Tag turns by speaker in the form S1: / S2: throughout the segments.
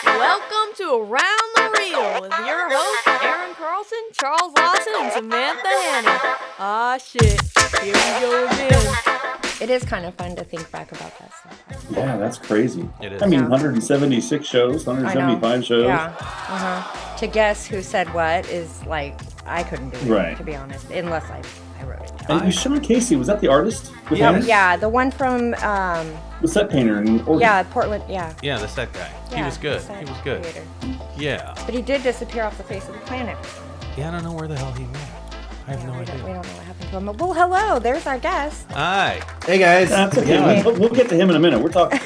S1: Welcome to Around the Reel with your hosts, Aaron Carlson, Charles Lawson, and Samantha Hanna. Ah, shit. Here we go again. It is kind of fun to think back about that stuff.
S2: Yeah, that's crazy.
S3: It is.
S2: I mean, 176 shows, 175 shows.
S1: Yeah. To guess who said what is like, I couldn't do it,
S2: Right.
S1: to be honest, unless I wrote it down.
S2: And was Sean Casey, was that the artist? with
S3: Yeah.
S2: him?
S1: Yeah, the one from,
S2: The set painter in Oregon.
S1: yeah, Portland, yeah.
S3: Yeah, the set guy. He
S1: Yeah,
S3: was good.
S1: set
S3: He was good.
S1: creator.
S3: Yeah.
S1: But he did disappear off the face of the planet.
S3: Yeah, I don't know where the hell he went. I have no
S1: We
S3: idea.
S1: don't know what happened to him. Well, hello, there's our guest.
S3: Hi.
S4: Hey guys.
S2: That's okay. We'll get to him in a minute. We're talking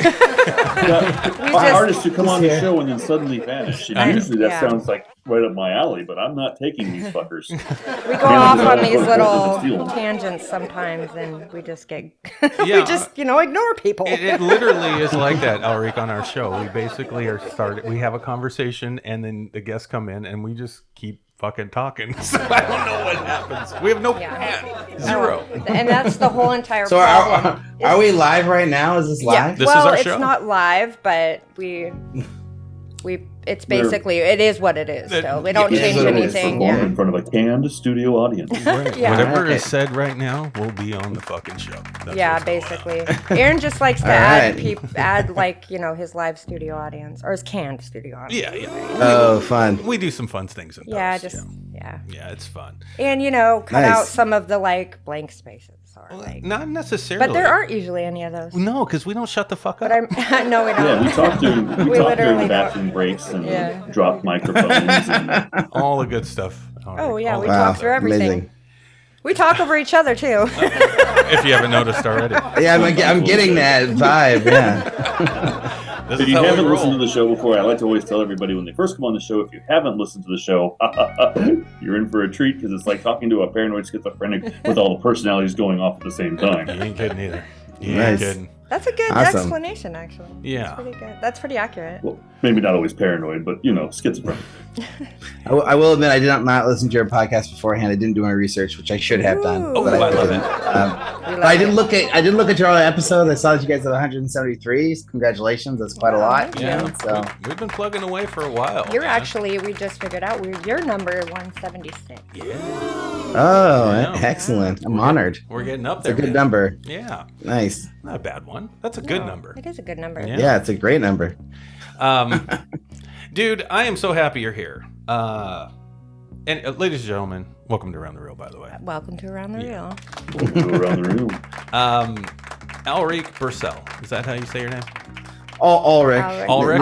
S2: artists who come on the show and then suddenly vanish. And usually that sounds like right up my alley, but I'm not taking these fuckers.
S1: We go off on these little tangents sometimes, and we just get, we just, ignore people.
S3: It literally is like that, Alrik, on our show. We basically we have a conversation, and then the guests come in, and we just keep fucking talking. So I don't know what happens. We have no plan. Zero.
S1: And that's the whole entire
S4: So
S1: problem.
S4: are we live right now? Is this live?
S1: Yeah.
S3: This
S1: Well,
S3: is our
S1: it's
S3: show.
S1: not live, but it's basically, it is what it is. So we don't change anything.
S2: Yeah. In front of a canned studio audience.
S3: Right.
S1: Yeah.
S3: Whatever
S4: Okay.
S3: is said right now will be on the fucking show. That's
S1: Yeah,
S3: what's going
S1: basically. Aaron just likes to
S4: All
S1: add
S4: right.
S1: his live studio audience or his canned studio
S3: on.
S1: audience.
S3: Yeah.
S4: Oh, fun.
S3: We do some fun things in
S1: Yeah,
S3: post,
S1: yeah.
S3: Yeah, it's fun.
S1: And cut
S4: Nice.
S1: out some of the blank spaces or
S3: Not necessarily.
S1: but there aren't usually any of those.
S3: No, because we don't shut the fuck up.
S1: But I'm no, we don't.
S2: Yeah, we talk during
S1: literally
S2: bathroom breaks and
S1: Yeah.
S2: drop microphones. And,
S3: All the good stuff.
S1: Oh yeah, we
S4: Wow,
S1: talk through everything.
S4: amazing.
S1: We talk over each other too.
S3: If you haven't noticed already.
S4: Yeah, I'm getting that vibe. Yeah.
S3: This
S2: if
S3: is
S2: you
S3: how we
S2: haven't
S3: roll.
S2: listened to the show before, I like to always tell everybody when they first come on the show, if you haven't listened to the show, you're in for a treat because it's like talking to a paranoid schizophrenic with all the personalities going off at the same time.
S3: You ain't kidding either. You
S4: Nice.
S3: ain't kidding.
S1: That's a good
S4: Awesome.
S1: explanation, actually.
S3: Yeah.
S1: That's pretty good. That's pretty accurate.
S2: Well, maybe not always paranoid, but schizophrenic.
S4: I will admit I did not listen to your podcast beforehand. I didn't do my research, which I should have done.
S1: Ooh.
S3: Oh,
S4: but
S3: I love
S4: didn't.
S1: We
S4: But
S1: love
S4: I did
S1: it.
S4: look at your other episode. I saw that you guys had 173. Congratulations, that's quite a lot.
S3: Yeah.
S4: So
S3: We've been plugging away for a while.
S1: You're
S3: man.
S1: actually, we just figured out, you're number 176.
S3: Yeah.
S4: oh, excellent. I'm honored.
S3: We're getting up
S4: It's
S3: there.
S4: a good
S3: man.
S4: number.
S3: Yeah.
S4: Nice.
S3: Not a bad one. That's a good
S1: No,
S3: number.
S1: It is a good number.
S3: Yeah.
S4: Yeah, it's a great number.
S3: Dude, I am so happy you're here. And ladies and gentlemen, welcome to Around the Reel, by the way.
S1: Welcome to Around the Reel.
S2: We'll go around the room.
S3: Alrik Bursell. Is that how you say your name?
S4: Ulrich.
S3: Ulrich?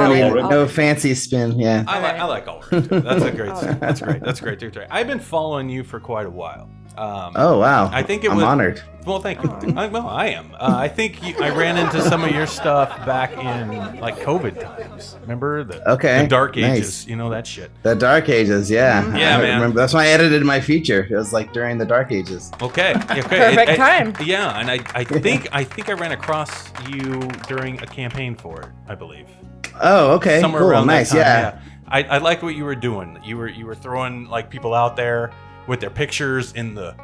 S4: No fancy spin. Yeah.
S3: I like Ulrich. Too. That's a great. That's great. That's great. Dude. I've been following you for quite a while.
S4: Oh wow.
S3: I think
S4: I'm honored.
S3: Well, thank you. I am. I think I ran into some of your stuff back in like COVID times. Remember the dark ages?
S4: Nice.
S3: You know that shit.
S4: The Dark Ages, yeah.
S3: Yeah,
S4: I
S3: man.
S4: remember. That's why I edited my feature. It was like during the Dark Ages.
S3: Okay.
S1: Perfect time.
S3: Yeah, and I think I ran across you during a campaign for it. I believe.
S4: Oh, okay.
S3: Somewhere
S4: cool.
S3: around
S4: Nice.
S3: that time.
S4: Yeah.
S3: I liked what you were doing. You were throwing like people out there with their pictures in the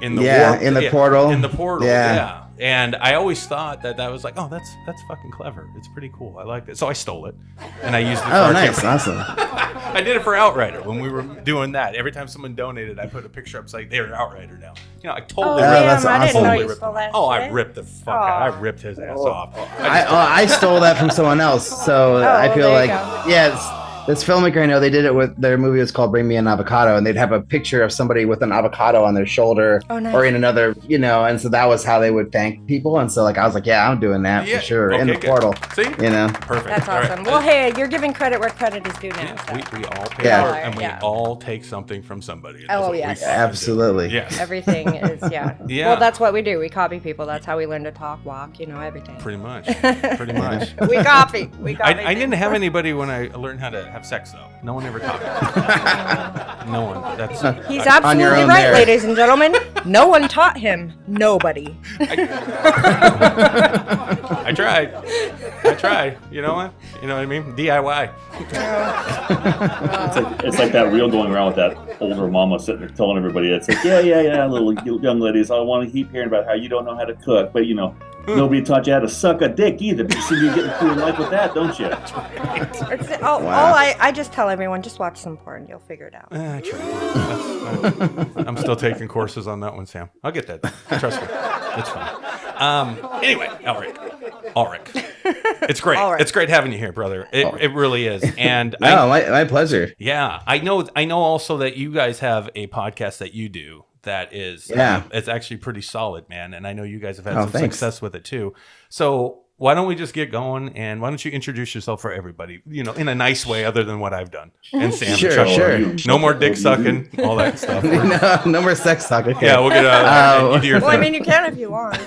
S3: warp,
S4: in the portal.
S3: In the portal,
S4: Yeah.
S3: yeah. And I always thought that was like, oh, that's fucking clever. It's pretty cool. I like it. So I stole it, and I used it. For
S4: Oh,
S3: our
S4: nice.
S3: campaign.
S4: Awesome.
S3: I did it for Outrider when we were doing that. Every time someone donated, I put a picture up saying they're Outrider now. I totally
S1: Oh,
S3: ripped
S4: that's
S1: damn, I didn't know
S4: awesome.
S1: you stole that
S3: Oh, I
S1: shit.
S3: ripped the fuck out. I ripped his ass off.
S4: I stole that from someone else, so I feel
S1: there you
S4: like
S1: go.
S4: yeah. This filmmaker I know, they did it with their movie was called Bring Me an Avocado, and they'd have a picture of somebody with an avocado on their shoulder
S1: nice.
S4: or in another, and so that was how they would thank people. And so like I was like, yeah, I'm doing that
S3: Yeah,
S4: for sure in
S3: okay,
S4: the
S3: good.
S4: portal.
S3: See? Perfect.
S1: That's
S3: All right.
S1: awesome. Well, hey, you're giving credit where credit is due now.
S3: Yeah,
S1: so.
S3: we all pay
S4: Yeah.
S3: for it, and we
S1: Yeah.
S3: all take something from somebody. And
S1: Oh,
S3: that's what
S1: yeah,
S3: we fucking
S4: Absolutely.
S3: do. Yes.
S1: Everything is, yeah.
S3: Yeah.
S1: Well, that's what we do. We copy people. That's how we learn to talk, walk, everything.
S3: Pretty much. Pretty much.
S1: We copy. We copy.
S3: I didn't have anybody when I learned how to have sex, though. No one ever taught me. No one. That's
S1: He's
S4: On your
S1: absolutely
S4: own
S1: right,
S4: there.
S1: ladies and gentlemen. No one taught him. Nobody.
S3: I tried. You know what? You know what I mean? DIY.
S2: It's like that reel going around with that older mama sitting there telling everybody, it's like, yeah, little young ladies, I want to keep hearing about how you don't know how to cook, but nobody taught you how to suck a dick either. But you seem to be getting through in life with that, don't you?
S5: I just tell everyone, just watch some porn. You'll figure it out.
S3: True. I'm still taking courses on that one, Sam. I'll get that. Trust me. It's fine. Anyway, Alrik. It's great.
S5: Alrik.
S3: It's great having you here, brother. It really is. And
S4: my pleasure.
S3: Yeah, I know also that you guys have a podcast that you do that is it's actually pretty solid, man. And I know you guys have had some success with it too. So why don't we just get going, and why don't you introduce yourself for everybody, in a nice way other than what I've done. And Sam,
S4: sure.
S3: No more dick sucking, all that stuff.
S4: no more sex talk. Okay.
S3: Yeah, we'll get out. You do your thing.
S5: Well, I mean, you can if you want.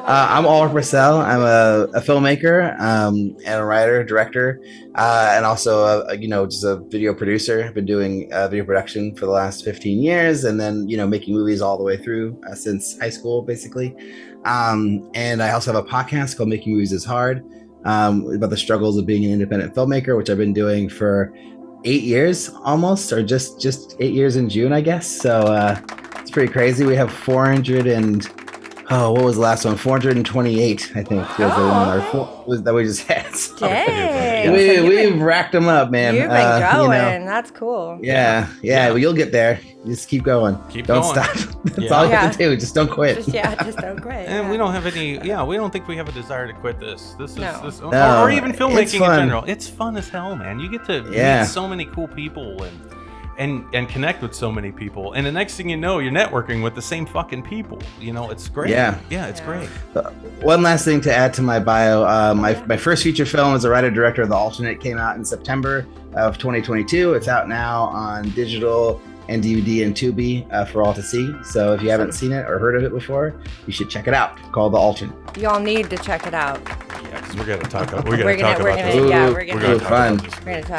S4: I'm Alrik Bursell. I'm a filmmaker and a writer, director, and also just a video producer. I've been doing video production for the last 15 years, and then making movies all the way through since high school, basically. And I also have a podcast called Making Movies is Hard, about the struggles of being an independent filmmaker, which I've been doing for 8 years almost, or just 8 years in June, I guess. So it's pretty crazy. We have 428, I think, was the one that we just had. So
S5: Dang.
S4: We've racked them up, man.
S5: You've been going. That's cool.
S4: Yeah. Well, you'll get there. Just keep going. Don't stop. That's all you have to do. Just don't quit.
S5: Just don't quit.
S3: And we don't have any. Yeah, we don't think we have a desire to quit this. Or even
S4: it's
S3: filmmaking in
S4: fun.
S3: general. It's fun as hell, man. You get to meet so many cool people and connect with so many people, and the next thing you know, you're networking with the same fucking people. It's great. It's great.
S4: One last thing to add to my bio. My first feature film as a writer-director of The Alternate came out in September of 2022. It's out now on digital and DVD and Tubi for all to see. So if you haven't seen it or heard of it before, you should check it out. It's called The Alternate.
S5: Y'all need to check it out.
S3: Yeah, because we're gonna talk about this.
S5: We're gonna talk about it.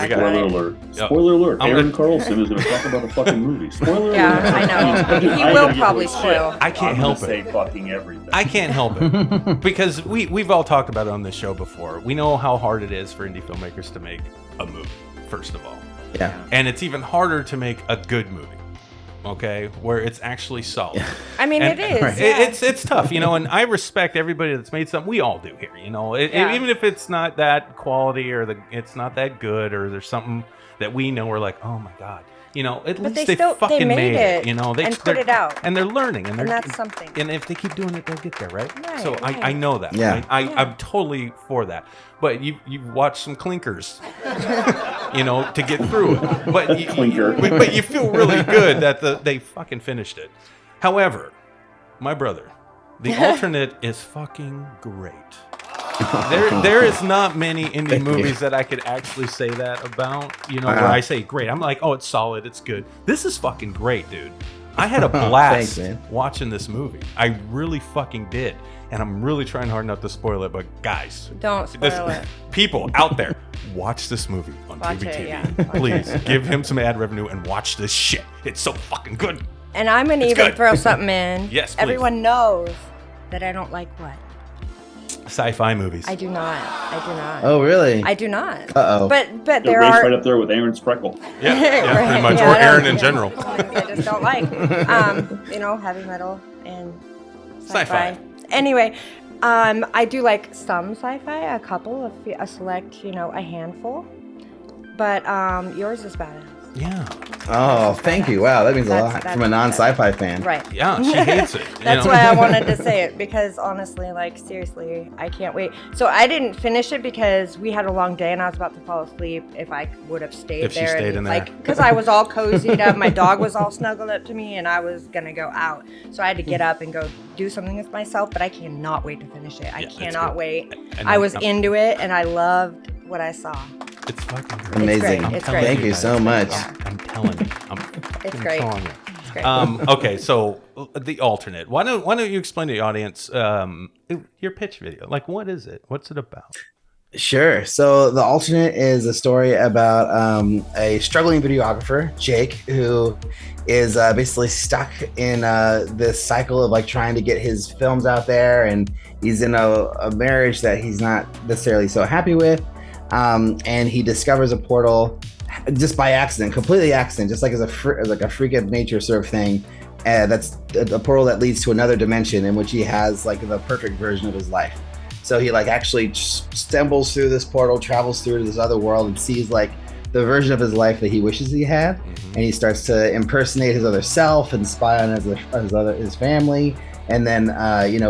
S2: Spoiler alert. Spoiler alert. Aaron Carlson is going to talk about a fucking movie. Spoiler alert.
S5: Yeah, I know. He will probably spoil.
S3: I can't help it.
S2: Say fucking everything.
S3: I can't help it because we've all talked about it on this show before. We know how hard it is for indie filmmakers to make a movie, first of all.
S4: Yeah.
S3: And it's even harder to make a good movie. Okay, where it's actually solid.
S5: I mean, it is.
S3: Right.
S5: Yeah.
S3: It's tough, and I respect everybody that's made something. We all do here, even if it's not that quality or it's not that good, or there's something that we know we're like, oh my god, at least they fucking made it.
S5: They put it out,
S3: and they're learning, and
S5: that's something.
S3: And if they keep doing it, they'll get there, right? So
S5: Right.
S3: I know that.
S4: Yeah.
S3: I'm totally for that. But you've watched some clinkers, to get through it. But you feel really good that they fucking finished it. However, my brother, The Alternate is fucking great. There is not many indie movies that I could actually say that about, where I say great. I'm like, oh, it's solid, it's good. This is fucking great, dude. I had a blast watching this movie. I really fucking did. And I'm really trying hard not to spoil it, but guys,
S5: don't spoil it.
S3: People out there, watch this movie on TV. Please give him some ad revenue and watch this shit. It's so fucking good.
S5: And I'm gonna even throw something in.
S3: Yes, please.
S5: Everyone knows that I don't like what?
S3: Sci-fi movies.
S5: I do not.
S4: Oh, really?
S5: I do not.
S4: Uh-oh.
S5: But
S2: They're
S5: there are
S2: right up there with Aaron's freckle.
S3: Yeah,
S5: Right.
S3: pretty much.
S5: Yeah,
S3: Or Aaron in general.
S5: I just don't like. Heavy metal and
S3: Sci-fi.
S5: Anyway, I do like some sci-fi, a couple, a select, a handful. But yours is badass.
S3: Yeah.
S4: Oh, thank you. Wow, that means a lot from a non-sci-fi fan.
S5: Right.
S3: Yeah, she hates it.
S5: That's why I wanted to say it, because honestly, seriously, I can't wait. So I didn't finish it because we had a long day and I was about to fall asleep if I would have stayed
S3: if
S5: there.
S3: She stayed in there.
S5: Because I was all cozied up, my dog was all snuggled up to me, and I was going to go out. So I had to get up and go do something with myself, but I cannot wait to finish it. I cannot wait. I was into it and I loved what I saw.
S3: It's fucking great.
S4: Amazing.
S5: It's great.
S4: Thank you so much.
S3: Yeah, I'm telling you.
S5: It's great.
S3: It's great. Okay, so The Alternate. Why don't you explain to the audience your pitch video? Like, what is it? What's it about?
S4: Sure. So the alternate is a story about a struggling videographer, Jake, who is basically stuck in this cycle of like trying to get his films out there, and he's in a marriage that he's not necessarily so happy with, and he discovers a portal just by accident, completely accident, just like as a freak of nature sort of thing. That's a portal that leads to another dimension in which he has like the perfect version of his life. So he like actually stumbles through this portal, travels through to this other world, and sees like the version of his life that he wishes he had. And he starts to impersonate his other self and spy on his family, and then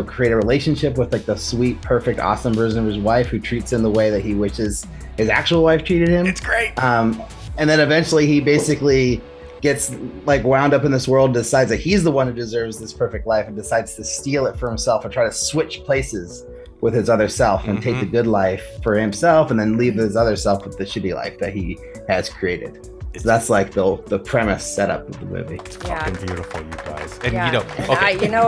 S4: create a relationship with like the sweet, perfect, awesome version of his wife who treats him the way that he wishes his actual wife treated him.
S3: It's great.
S4: And then eventually he basically gets like wound up in this world, decides that he's the one who deserves this perfect life, and decides to steal it for himself and try to switch places with his other self and take the good life for himself, and then leave his other self with the shitty life that he has created. So that's like the premise setup of the movie.
S3: It's fucking beautiful, you guys. And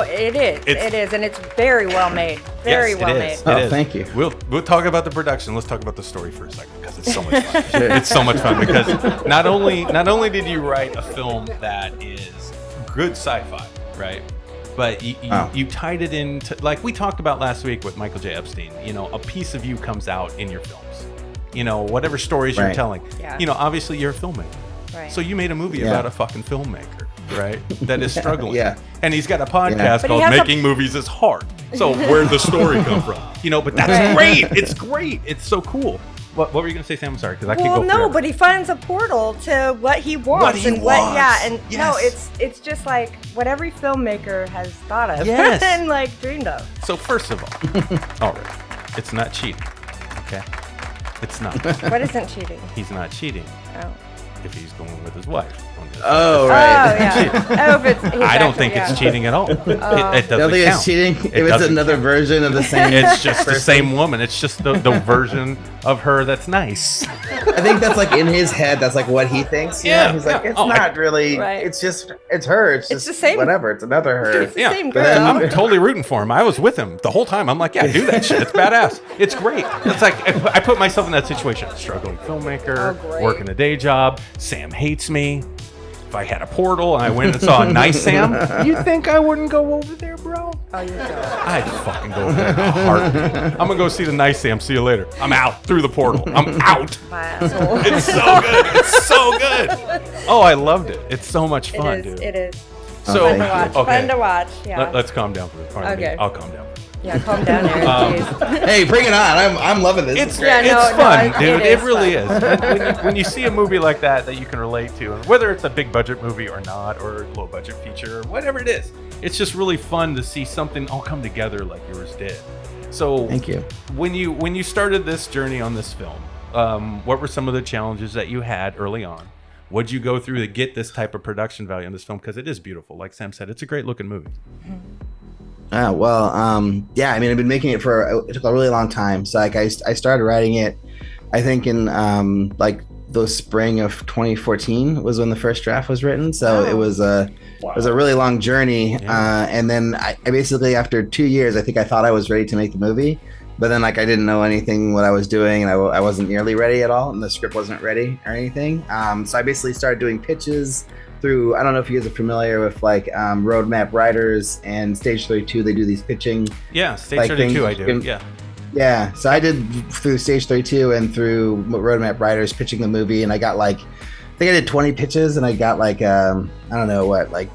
S5: it is, and it's very well made. Very well made.
S4: Oh, thank you.
S3: We'll talk about the production. Let's talk about the story for a second, because it's so much fun. It's so much fun because not only did you write a film that is good sci-fi, right? But you tied it into, like we talked about last week with Michael J. Epstein, a piece of you comes out in your films. Whatever stories you're telling. Yeah. Obviously you're a filmmaker. Right. So you made a movie about a fucking filmmaker, right? That is struggling.
S4: Yeah.
S3: And he's got a podcast called Making Movies is Hard. So where'd the story come from? But that's great. It's great. It's so cool. What were you gonna say, Sam? I'm sorry, because I can't go forever.
S5: But he finds a portal to what he wants. No, it's just like what every filmmaker has thought of and like dreamed of.
S3: So first of all right, it's not cheating, okay? It's not.
S5: What isn't cheating?
S3: He's not cheating.
S5: Oh.
S3: If he's going with his wife.
S4: Oh, right.
S5: Oh, yeah.
S3: I don't think it's cheating at all. It doesn't
S4: I don't think
S3: count.
S4: it's cheating if it's another version of the same.
S3: It's just the same woman. It's just the version of her that's nice.
S4: I think that's like in his head. That's like what he thinks.
S3: Yeah.
S4: He's like, it's not really.
S5: Right.
S4: It's her. It's just
S5: the same.
S4: Whatever. It's another her.
S5: It's the same girl.
S3: I'm totally rooting for him. I was with him the whole time. I'm like, yeah, do that shit. It's badass. It's great. It's like I put myself in that situation. Struggling filmmaker, working a day job. Sam hates me. If I had a portal and I went and saw a nice Sam, you think I wouldn't go over there, bro?
S5: Oh, you don't.
S3: I'd fucking go over there in a heartbeat. I'm gonna go see the nice Sam. See you later. I'm out through the portal. I'm out.
S5: My asshole.
S3: It's so good. It's so good. Oh, I loved it. It's so much fun, dude.
S5: It is.
S3: So
S5: Fun to watch.
S3: okay.
S5: Fun to watch. Yeah.
S3: Let's calm down for this.
S5: Okay.
S3: I'll calm down.
S5: Yeah, calm down, Aaron. Jeez.
S4: Hey, bring it on! I'm loving this.
S3: It's
S4: great.
S3: fun, dude. It
S5: is
S3: really
S5: fun.
S3: is. When you see a movie like that you can relate to, and whether it's a big budget movie or not, or low budget feature, or whatever it is, it's just really fun to see something all come together like yours did. So,
S4: thank you.
S3: When you started this journey on this film, what were some of the challenges that you had early on? What'd you go through to get this type of production value on this film? Because it is beautiful. Like Sam said, it's a great looking movie.
S4: Yeah, I mean, I've been making it it took a really long time. So like I started writing it, I think in like the spring of 2014 was when the first draft was written. So it was a really long journey.
S3: Yeah.
S4: And then I basically, after 2 years, I think I thought I was ready to make the movie, but then like I didn't know anything what I was doing, and I wasn't nearly ready at all, and the script wasn't ready or anything. So I basically started doing pitches through, I don't know if you guys are familiar with like Roadmap Writers and Stage 32. They do these pitching.
S3: Yeah, Stage 32 I do.
S4: Yeah, so I did through Stage 32 and through Roadmap Writers pitching the movie, and I got like, I think I did 20 pitches, and I got like, I don't know what, like,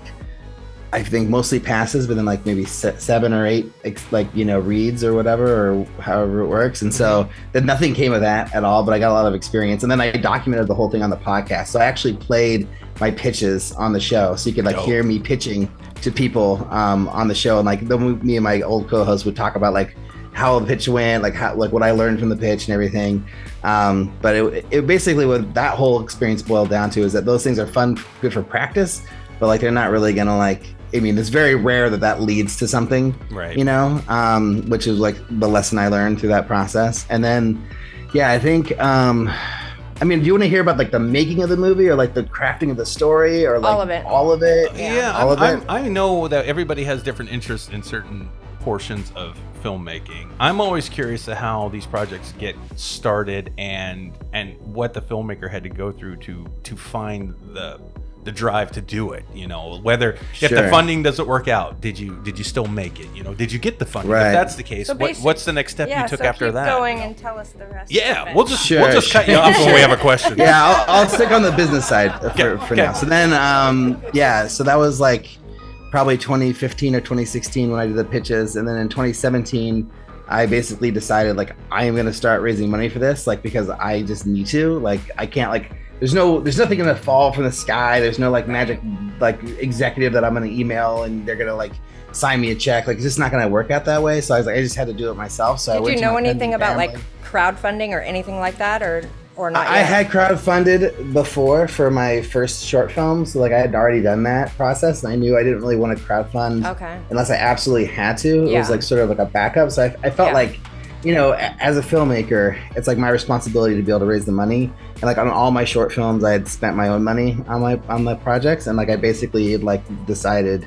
S4: I think mostly passes, but then like maybe 7 or 8 like, reads or whatever, or however it works. And so then nothing came of that at all, but I got a lot of experience. And then I documented the whole thing on the podcast. So I actually played my pitches on the show, so you could like hear me pitching to people on the show. And like me and my old co-host would talk about like how the pitch went, like how, like what I learned from the pitch and everything. But it basically, what that whole experience boiled down to is that those things are fun, good for practice, but like they're not really gonna like, I mean, it's very rare that leads to something,
S3: right?
S4: Which is like the lesson I learned through that process. And then, yeah, I think, I mean, do you want to hear about like the making of the movie, or like the crafting of the story, or like
S5: all of it?
S3: Yeah,
S4: all of it.
S3: I know that everybody has different interests in certain portions of filmmaking. I'm always curious to how these projects get started and what the filmmaker had to go through to find the drive to do it. You know, whether if the funding doesn't work out, did you still make it? You know, did you get the funding?
S4: Right.
S3: If that's the case, what's the next step you took after
S5: keep
S3: that?
S5: Going and tell us the rest.
S3: Yeah,
S5: of
S3: we'll just cut you off when we have a question.
S4: Yeah, I'll stick on the business side for now. So then, so that was like probably 2015 or 2016 when I did the pitches, and then in 2017, I basically decided like I am gonna start raising money for this, like because I just need to. Like I can't like. There's nothing gonna fall from the sky. There's no like magic like executive that I'm gonna email and they're gonna like sign me a check. Like it's just not gonna work out that way. So I was like, I just had to do it myself. So
S5: did you know anything about like crowdfunding or anything like that, or not yet?
S4: I had crowdfunded before for my first short film, so like I had already done that process, and I knew I didn't really want to crowdfund unless I absolutely had to. It was like sort of like a backup. So I felt like, you know, as a filmmaker, it's like my responsibility to be able to raise the money. And like on all my short films, I had spent my own money on the projects, and like I basically had like decided,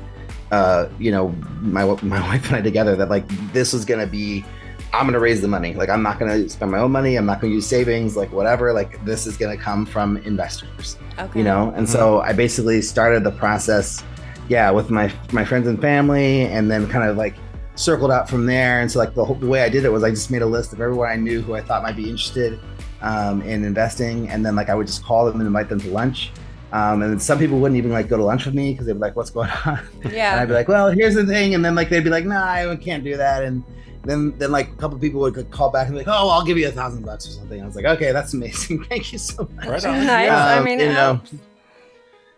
S4: you know, my wife and I together that like this was gonna be, I'm gonna raise the money. Like I'm not gonna spend my own money. I'm not gonna use savings, like whatever. Like this is gonna come from investors, you know. And so I basically started the process, with my friends and family, and then kind of like circled out from there. And so like the way I did it was I just made a list of everyone I knew who I thought might be interested in investing, and then like I would just call them and invite them to lunch. And then some people wouldn't even like go to lunch with me because they'd be like, "What's going on?"
S5: Yeah.
S4: And I'd be like, "Well, here's the thing," and then like they'd be like, "Nah, I can't do that." And then like a couple of people would call back and be like, "Oh, I'll give you $1,000 or something." I was like, "Okay, that's amazing. Thank you so much."
S3: Right on.
S5: Nice. I mean,
S4: you know,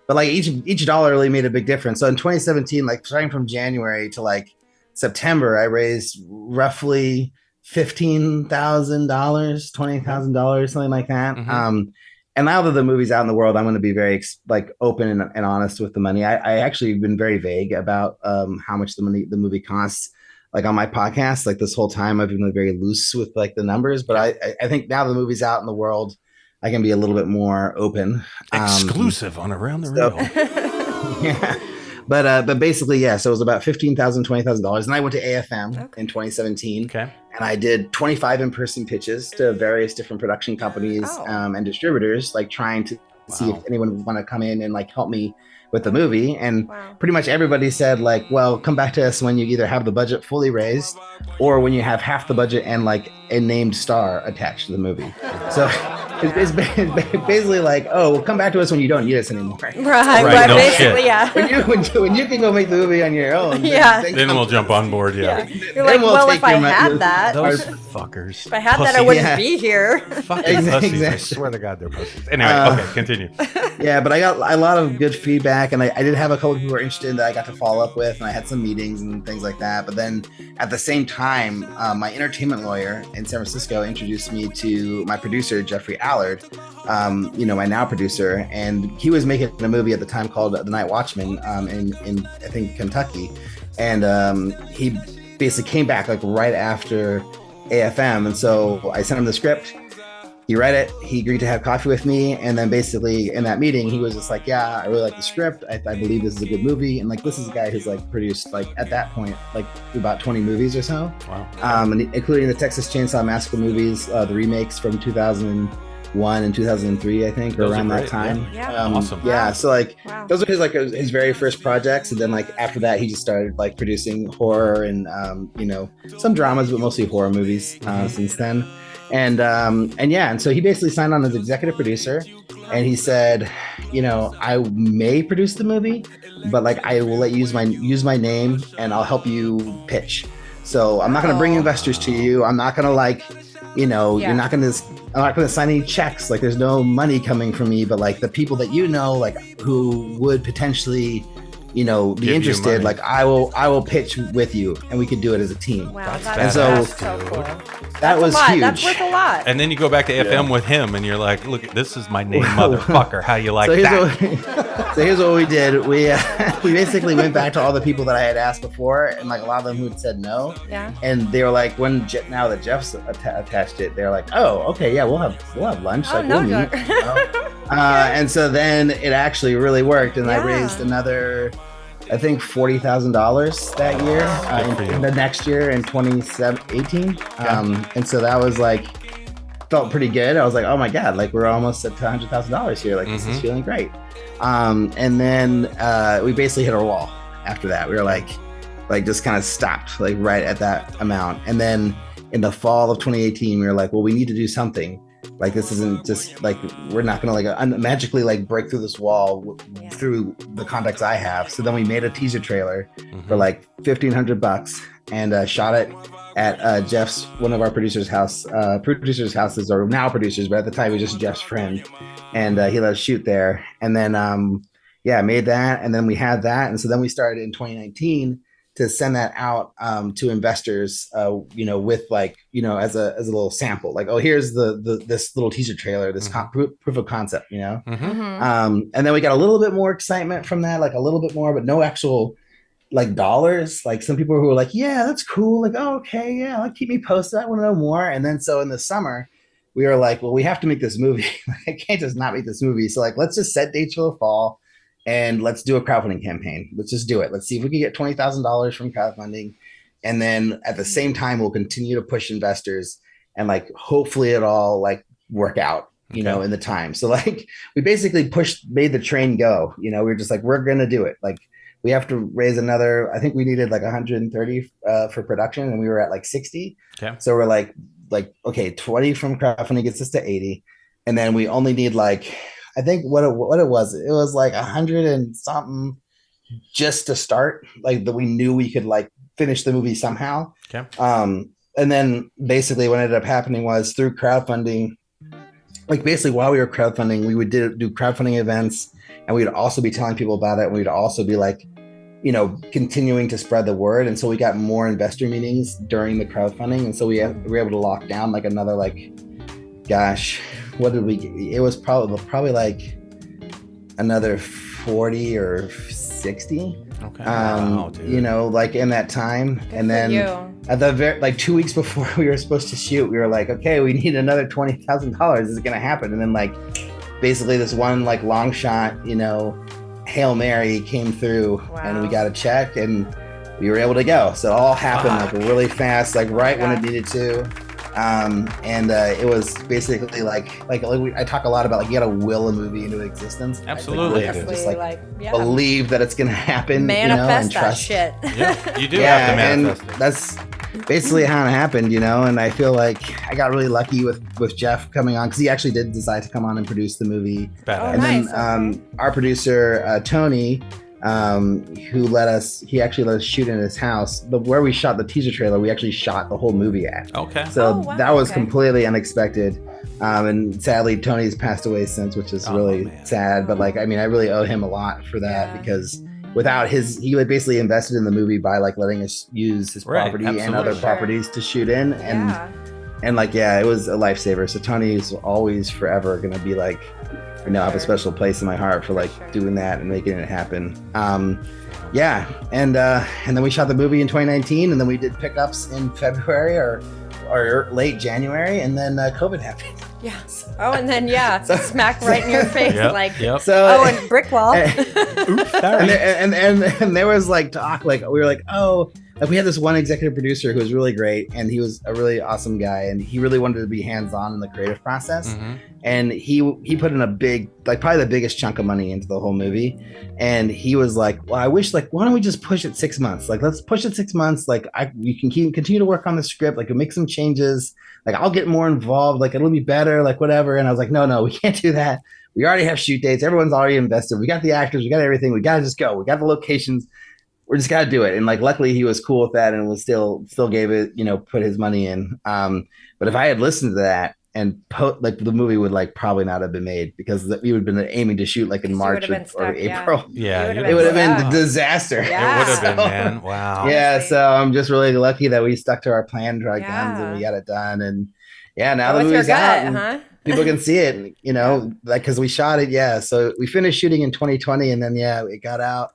S4: but like each dollar really made a big difference. So in 2017, like starting from January to like September, I raised roughly $15,000, $20,000, something like that. And now that the movie's out in the world, I'm going to be very like open and honest with the money. I actually been very vague about how much the movie costs. Like on my podcast, like this whole time, I've been very loose with like the numbers. But I think now the movie's out in the world, I can be a little bit more open.
S3: Exclusive on Around the Reel.
S4: Yeah. But basically, so it was about $15,000, $20,000. And I went to AFM in 2017.
S3: Okay.
S4: And I did 25 in-person pitches to various different production companies and distributors, like trying to see if anyone would want to come in and like help me with the movie. And pretty much everybody said like, well, come back to us when you either have the budget fully raised or when you have half the budget and like a named star attached to the movie. So it's basically like, oh, well, come back to us when you don't need us anymore.
S5: Right.
S3: No
S5: Basically,
S3: shit.
S5: yeah.
S4: When you can go make the movie on your own.
S3: Then we'll jump on board. Yeah.
S5: You're like, well, if I had that,
S3: those fuckers.
S5: If I had that, I wouldn't be here.
S3: Fucking pussies. I swear to God, they're pussies. Anyway, okay, continue.
S4: Yeah, but I got a lot of good feedback, and I did have a couple of people who were interested that I got to follow up with, and I had some meetings and things like that. But then at the same time, my entertainment lawyer in San Francisco introduced me to my producer, Jeffrey Allard, you know, my now producer, and he was making a movie at the time called The Night Watchman in I think Kentucky, and he basically came back like right after AFM, and so I sent him the script. He read it, he agreed to have coffee with me, and then basically in that meeting he was just like, yeah, I really like the script, I believe this is a good movie. And like this is a guy who's like produced like at that point like about 20 movies or so.
S3: Wow.
S4: And including the Texas Chainsaw Massacre movies, the remakes from 2001 and 2003, I think, or around that time.
S3: Awesome.
S4: Yeah, so like those are his very first projects, and then like after that he just started like producing horror and you know, some dramas, but mostly horror movies since then. And so he basically signed on as executive producer, and he said, you know, I may produce the movie, but like I will let you use my name, and I'll help you pitch. So I'm not going to bring investors to you. I'm not going to like, you know, I'm not going to sign any checks. Like there's no money coming from me, but like the people that you know, like who would potentially, you know, be interested, like I will pitch with you, and we could do it as a team.
S5: Wow,
S4: that's
S5: so cool.
S4: That was huge.
S5: That's worth a lot.
S3: And then you go back to FM with him, and you're like, look, this is my name, motherfucker. How you like that?
S4: So here's what we did. We basically went back to all the people that I had asked before, and like a lot of them who had said no.
S5: Yeah.
S4: And they were like, now that Jeff's attached it, they're like, oh, okay, yeah, we'll have lunch.
S5: Oh,
S4: like
S5: no,
S4: we'll meet. And so then it actually really worked, and I raised another I think $40,000 that year. In the next year in 2018, and so that was like felt pretty good. I was like, oh my god, like we're almost at $100,000 here. Like this is feeling great. And then we basically hit our wall after that. We were like just kind of stopped like right at that amount. And then in the fall of 2018, we were like, well, we need to do something. Like this isn't just like we're not gonna like magically like break through this wall through the contacts I have. So then we made a teaser trailer for like $1,500 and shot it at Jeff's, one of our producers' houses, or now producers, but at the time he was just Jeff's friend, and he let us shoot there. And then made that, and then we had that, and so then we started in 2019 to send that out to investors, with like, as a little sample, like, oh, here's this little teaser trailer, this proof of concept, and then we got a little bit more excitement from that, like a little bit more, but no actual like dollars. Like some people who were like, yeah, that's cool, like, oh, okay, yeah, like keep me posted, I want to know more. And then so in the summer we were like, well, we have to make this movie. I can't just not make this movie. So like, let's just set dates for the fall. And let's do a crowdfunding campaign. Let's just do it. Let's see if we can get $20,000 from crowdfunding. And then at the same time, we'll continue to push investors and like, hopefully it all like work out, in the time. So like we basically made the train go, we were just like, we're going to do it. Like we have to raise another, I think we needed like 130 for production, and we were at like 60. Okay. So we're like, okay, 20 from crowdfunding gets us to 80. And then we only need like, I think what it was like 100 and something just to start, like that we knew we could like finish the movie somehow. Okay. And then basically what ended up happening was through crowdfunding, like basically while we were crowdfunding, we would do crowdfunding events, and we'd also be telling people about it. And we'd also be like, continuing to spread the word. And so we got more investor meetings during the crowdfunding. And so we were able to lock down like another, like, gosh, what did we get? It was probably like another 40 or 60. Okay. Wow, dude. Like in that time. Good. And then at the like 2 weeks before we were supposed to shoot, we were like, okay, we need another $20,000. This is gonna happen. And then like basically this one like long shot, Hail Mary came through. Wow. And we got a check and we were able to go. So it all happened like really fast, like right when it needed to. It was basically like I talk a lot about, like, you gotta will a movie into existence.
S3: Absolutely.
S4: Like, just believe that it's gonna happen.
S5: Manifest
S4: and trust.
S5: That shit.
S3: Yeah, you do have to manifest it.
S4: That's basically how it happened, and I feel like I got really lucky with Jeff coming on, because he actually did decide to come on and produce the movie. Then our producer Tony, he actually let us shoot in his house. Where we shot the teaser trailer, we actually shot the whole movie at. Okay. So that was completely unexpected. And sadly, Tony's passed away since, which is really sad. But like, I mean, I really owe him a lot for that, because without he like basically invested in the movie by like letting us use his property and other properties to shoot in. And like, it was a lifesaver. So Tony is always forever going to be like, I have a special place in my heart for like doing that and making it happen. And then we shot the movie in 2019, and then we did pickups in February or late January, and then COVID happened.
S5: Yeah. Oh, and then smack right in your face,
S4: So,
S5: and brick wall.
S3: Oops, sorry.
S4: And there was like talk, like we were like, like we had this one executive producer who was really great, and he was a really awesome guy, and he really wanted to be hands-on in the creative process. Mm-hmm. And he put in a big, like probably the biggest chunk of money into the whole movie. And he was like, well, I wish, like, why don't we just push it 6 months? Like, let's push it 6 months. Like we can continue to work on the script. Like, we'll make some changes. Like, I'll get more involved. Like, it'll be better, like whatever. And I was like, no, we can't do that. We already have shoot dates. Everyone's already invested. We got the actors. We got everything. We got to just go. We got the locations. We're just got to do it. And like, luckily he was cool with that and was still gave it, put his money in. But if I had listened to that and like the movie would like probably not have been made, because we would have been aiming to shoot like in March or April.
S3: Yeah.
S4: It would have been a disaster.
S5: Yeah.
S3: It would have been, man. Wow.
S4: Yeah. So I'm just really lucky that we stuck to our plan, to our guns, and we got it done. And now the movie's out. People can see it, like, cause we shot it. So we finished shooting in 2020, and then, it got out,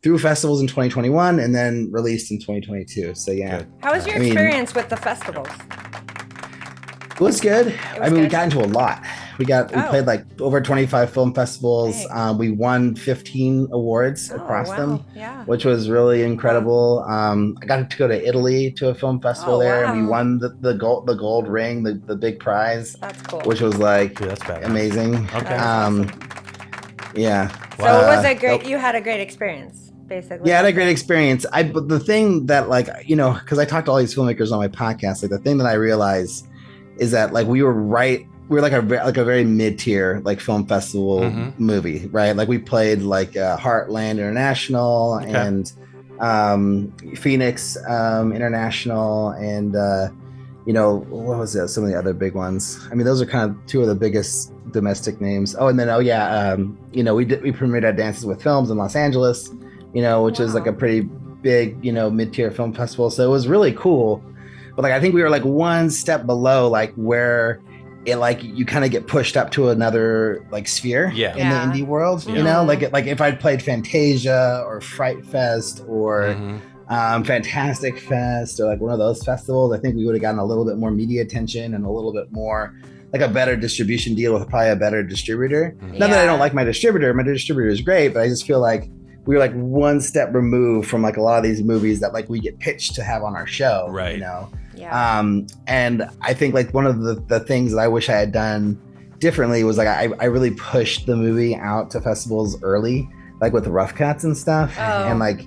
S4: through festivals in 2021, and then released in 2022. So
S5: How was your experience with the festivals?
S4: It was good. We got into a lot. We played like over 25 film festivals. We won 15 awards across them, which was really incredible. I got to go to Italy to a film festival there, and we won the gold ring, the big prize.
S5: That's cool.
S4: Which was like amazing.
S3: Okay.
S4: Yeah.
S5: So it was a great. You had a great experience. Basically.
S4: Yeah, I had a great experience. But the thing that, like, you know, because I talked to all these filmmakers on my podcast, like the thing that I realized is that like we were like a very mid-tier like film festival movie, right? Like we played like Heartland International and Phoenix International and you know, what was it? Some of the other big ones. I mean, those are kind of two of the biggest domestic names. Oh, and then you know, we premiered at Dances with Films in Los Angeles. You know, which is like a pretty big, you know, mid-tier film festival. So it was really cool. But like, I think we were like one step below, like where it like you kind of get pushed up to another like sphere in the indie world. You know, like if I'd played Fantasia or Fright Fest or Fantastic Fest or like one of those festivals, I think we would have gotten a little bit more media attention and a little bit more like a better distribution deal with probably a better distributor. Not that I don't like my distributor. My distributor is great, but I just feel like we were like one step removed from like a lot of these movies that like we get pitched to have on our show, right? You know? And I think like one of the things that I wish I had done differently was like I really pushed the movie out to festivals early, like with rough cuts and stuff. And like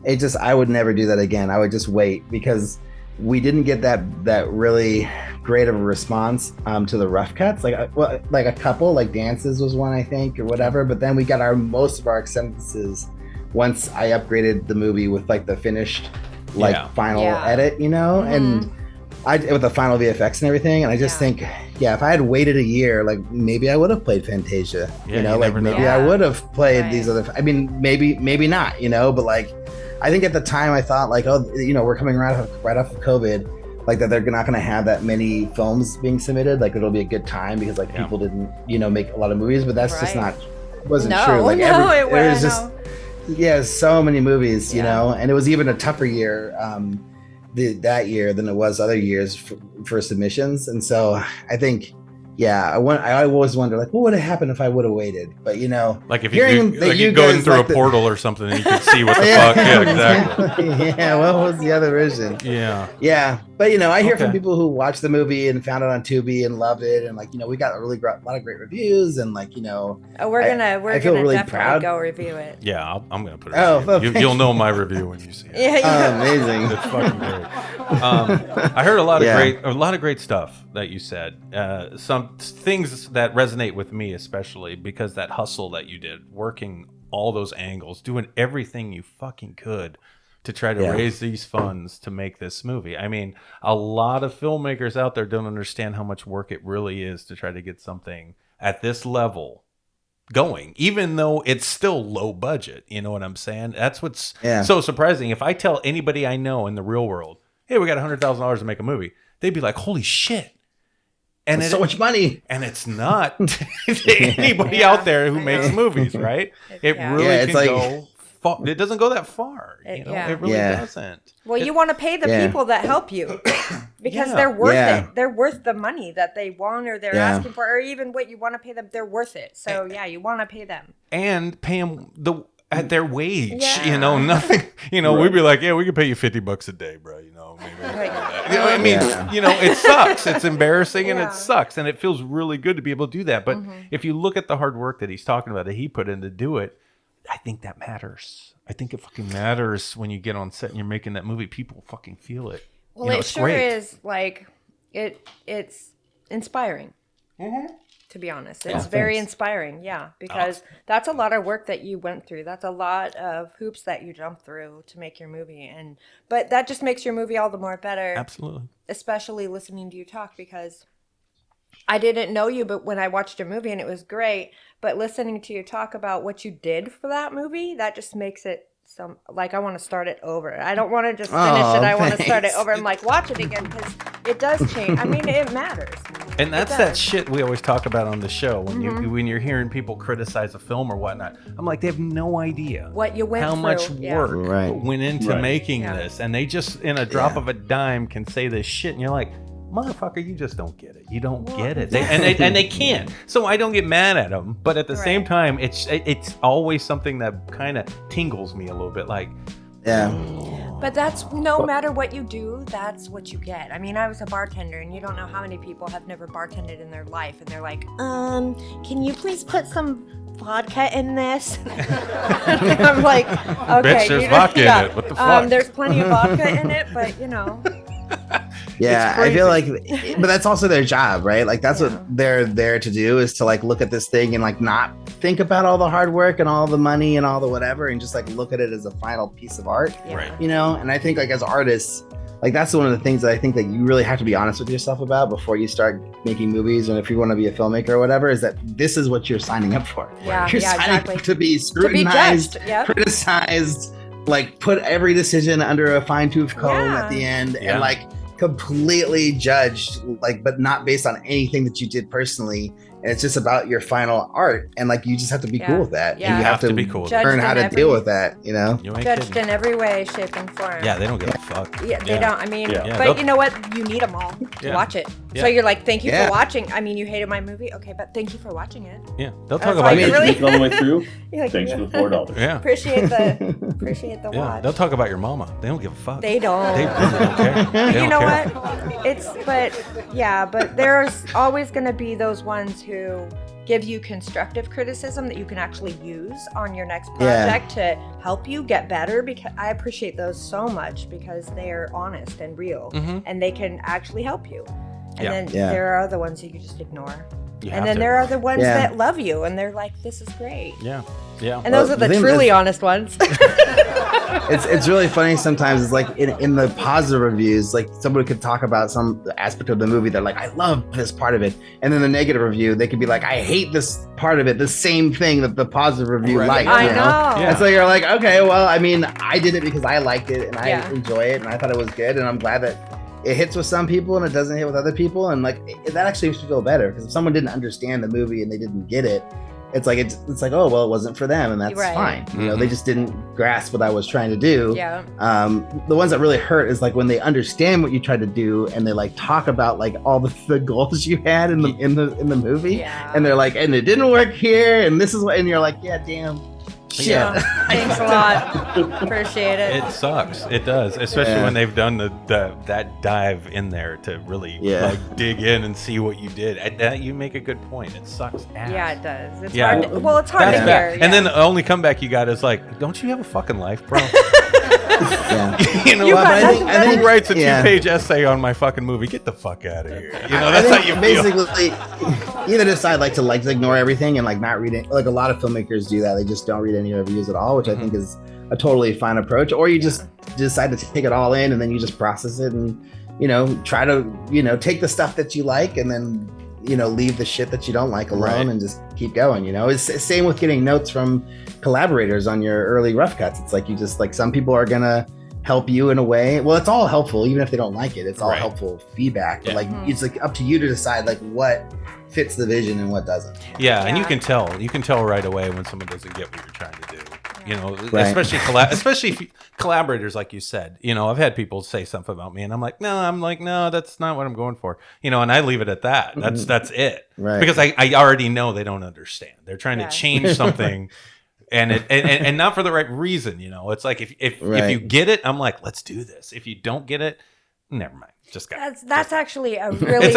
S4: it just, I would never do that again. I would just wait because we didn't get that really great of a response to the rough cuts. Like a couple, like Dances was one, I think, or whatever. But then we got most of our acceptances once I upgraded the movie with like the finished final edit, you know, and with the final VFX and everything. And I just think, if I had waited a year, like maybe I would have played Fantasia, you know, like maybe I would have played these other, I mean, maybe not, you know, but like, I think at the time I thought like, oh, you know, we're coming right off of COVID, like that they're not going to have that many films being submitted. Like it'll be a good time because like people didn't, you know, make a lot of movies, but that's just wasn't true. Like it was just, so many movies, you know, and it was even a tougher year that year than it was other years for submissions. And so I think, I always wonder, like, what would have happened if I would have waited? But, you know,
S3: like if you go in through a portal or something and you could see what the fuck. Yeah, exactly.
S4: What was the other version? Yeah. But, you know, I hear from people who watched the movie and found it on Tubi and loved it. And, like, you know, we got a lot of great reviews. And, like, you know,
S5: we're gonna really definitely go review it.
S3: Yeah, I'm going to put it you'll know my review when you see it.
S4: Amazing.
S3: It's fucking great. I heard a lot of great stuff that you said. Some things that resonate with me, especially because that hustle that you did, working all those angles, doing everything you fucking could to try to raise these funds to make this movie. I mean, a lot of filmmakers out there don't understand how much work it really is to try to get something at this level going, even though it's still low budget. You know what I'm saying? That's what's so surprising. If I tell anybody I know in the real world, hey, we got $100,000 to make a movie, they'd be like, holy shit. And
S4: it's so much money.
S3: And it's not to anybody out there who makes movies, right? It really can go far. It doesn't go that far. You know? It really doesn't.
S5: Well, you want to pay the people that help you because they're worth it. They're worth the money that they want or they're asking for, or even what you want to pay them. They're worth it. So, you want to pay them. And
S3: pay them at their wage, you know, nothing, you know, we'd be like, we could pay you $50 a day, bro, you know, maybe you know what I mean? You know, it sucks. It's embarrassing and it sucks. And it feels really good to be able to do that. But if you look at the hard work that he's talking about, that he put in to do it, I think that matters. I think it fucking matters when you get on set and you're making that movie. People fucking feel it.
S5: Well, you know, it sure is like, it's inspiring. To be honest, it's very inspiring. Because that's a lot of work that you went through. That's a lot of hoops that you jumped through to make your movie. But that just makes your movie all the more better.
S3: Absolutely.
S5: Especially listening to you talk, because I didn't know you, but when I watched your movie and it was great, but listening to you talk about what you did for that movie, that just makes it I want to start it over. I don't want to just finish it. I want to start it over and like watch it again because it does change. I mean, it matters.
S3: And that's that shit we always talk about on the show when you're hearing people criticize a film or whatnot. I'm like, they have no idea
S5: what you went
S3: how
S5: through.
S3: Much work went into making this, and they just in a drop of a dime can say this shit, and you're like, motherfucker, you just don't get it. You don't get it. And they can't. So I don't get mad at them. But at the same time, it's always something that kind of tingles me a little bit. Like,
S4: Yeah.
S5: But that's no matter what you do, that's what you get. I mean, I was a bartender, and you don't know how many people have never bartended in their life, and they're like, can you please put some vodka in this? I'm like, okay.
S3: Bitch, there's vodka in it. What the fuck?
S5: There's plenty of vodka in it, but
S4: Yeah, I feel like, but that's also their job, right? Like that's what they're there to do, is to like look at this thing and like not think about all the hard work and all the money and all the whatever, and just like look at it as a final piece of art,
S3: Right.
S4: you know? And I think like as artists, like that's one of the things that I think that you really have to be honest with yourself about before you start making movies. And if you want to be a filmmaker or whatever, is that this is what you're signing up for.
S5: Yeah,
S4: You're signing
S5: exactly.
S4: up to be scrutinized, criticized, like put every decision under a fine-tooth comb at the end, and like completely judged, like, but not based on anything that you did personally. And it's just about your final art, and like you just have to be cool with that.
S5: Yeah.
S4: And you have to
S3: be cool.
S4: learn how to deal with that, you know?
S3: You ain't
S5: Judged
S3: kidding.
S5: in every way, shape, and form.
S3: Yeah, they don't give a fuck.
S5: Yeah, they don't. I mean,
S3: Yeah,
S5: but you know what? You need them all to watch it.
S3: Yeah.
S5: So you're like, thank you for watching. I mean, you hated my movie, okay, but thank you for watching it.
S3: Yeah, they'll talk
S5: That's
S3: about
S5: like,
S3: your
S5: really?
S2: All the way through.
S5: You're like,
S2: Thanks for the $4.
S3: yeah.
S5: appreciate the
S3: Yeah,
S5: watch.
S3: they'll talk about your mama. They don't give a fuck.
S5: They don't.
S3: They really don't care. They
S5: You
S3: don't
S5: know
S3: care.
S5: what? But there's always going to be those ones who give you constructive criticism that you can actually use on your next project to help you get better, because I appreciate those so much, because they are honest and real, and they can actually help you. And then there are other ones that you just ignore. And then there are the ones that love you, and they're like, this is great.
S3: Yeah. Yeah.
S5: And those are the truly honest ones.
S4: It's really funny sometimes. It's like in the positive reviews, like somebody could talk about some aspect of the movie. They're like, I love this part of it. And then the negative review, they could be like, I hate this part of it. The same thing that the positive review liked.
S5: I
S4: you know?
S5: know.
S4: And so you're like, okay, well, I mean, I did it because I liked it and I enjoy it and I thought it was good. And I'm glad that it hits with some people and it doesn't hit with other people. And like, that actually makes me feel better, because if someone didn't understand the movie and they didn't get it, it's like, oh, well, it wasn't for them, and that's fine. You know, they just didn't grasp what I was trying to do.
S5: Yeah.
S4: The ones that really hurt is like when they understand what you tried to do and they like talk about like all the goals you had in the movie, and they're like, and it didn't work here, and this is what, and you're like, yeah, damn. Shit.
S5: Yeah. Thanks a lot. Appreciate it.
S3: It sucks. It does, especially when they've done that dive in there to really like dig in and see what you did. You make a good point. It sucks ass.
S5: Yeah, it does. It's hard. It's hard to hear.
S3: And then the only comeback you got is like, don't you have a fucking life, bro? You know, who writes a 2-page essay on my fucking movie? Get the fuck out of here. You know, that's how you
S4: basically either decide like to ignore everything and like not read it. Like a lot of filmmakers do that. They just don't read any reviews at all, which I think is a totally fine approach. Or you just decide to take it all in, and then you just process it and, you know, try to, you know, take the stuff that you like and then, you know, leave the shit that you don't like alone and just keep going. You know, it's the same with getting notes from collaborators on your early rough cuts. It's like, you just like, some people are gonna help you in a way. Well, it's all helpful, even if they don't like it. It's all helpful feedback. But like, it's like up to you to decide like what fits the vision and what doesn't.
S3: Yeah, and you can tell right away when someone doesn't get what you're trying to do. You know, especially if collaborators, like you said. You know, I've had people say something about me, and I'm like, no, that's not what I'm going for. You know, and I leave it at that. That's it. Right. Because I already know they don't understand. They're trying to change something. And not for the right reason, you know. It's like if you get it, I'm like, let's do this. If you don't get it, never mind.
S5: That's actually a really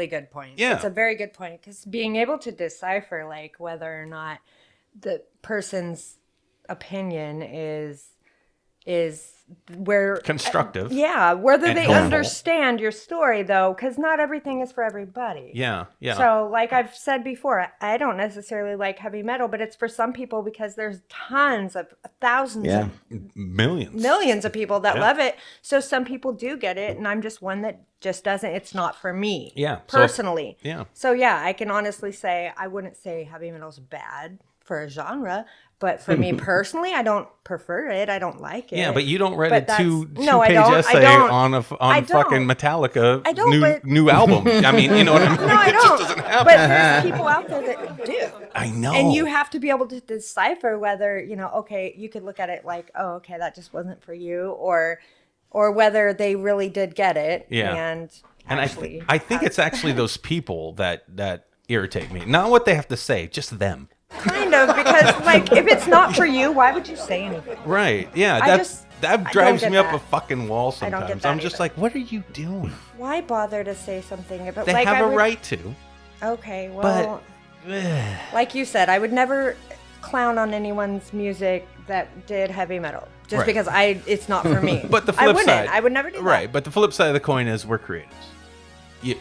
S5: good point.
S3: Yeah,
S5: it's a very good point, because being able to decipher like whether or not the person's opinion is where
S3: constructive.
S5: Whether they understand your story, though, because not everything is for everybody.
S3: Yeah.
S5: So, like I've said before, I don't necessarily like heavy metal, but it's for some people, because there's thousands of millions of people that love it. So some people do get it, and I'm just one that just doesn't. It's not for me. Personally. So I can honestly say I wouldn't say heavy metal's bad for a genre. But for me personally, I don't prefer it. I don't like it.
S3: Yeah, but you don't write a two-page
S5: essay
S3: on fucking Metallica new album. I mean, you know what I mean?
S5: No, I don't.
S3: Just doesn't happen.
S5: But there's people out there that do.
S3: I know.
S5: And you have to be able to decipher whether, you know, okay, you could look at it like, oh, okay, that just wasn't for you, or whether they really did get it.
S3: Yeah.
S5: And
S3: And
S5: actually.
S3: I think it's actually those people that irritate me. Not what they have to say, just them.
S5: Kind of, because like if it's not for you, why would you say anything?
S3: Right. Yeah. That drives me up a fucking wall sometimes. I'm just like, what are you doing?
S5: Why bother to say something? But
S3: they
S5: like,
S3: have a right to.
S5: Okay, well, like you said, I would never clown on anyone's music that did heavy metal just because it's not for me.
S3: But the flip side,
S5: I would never do that.
S3: Right, but the flip side of the coin is we're creatives.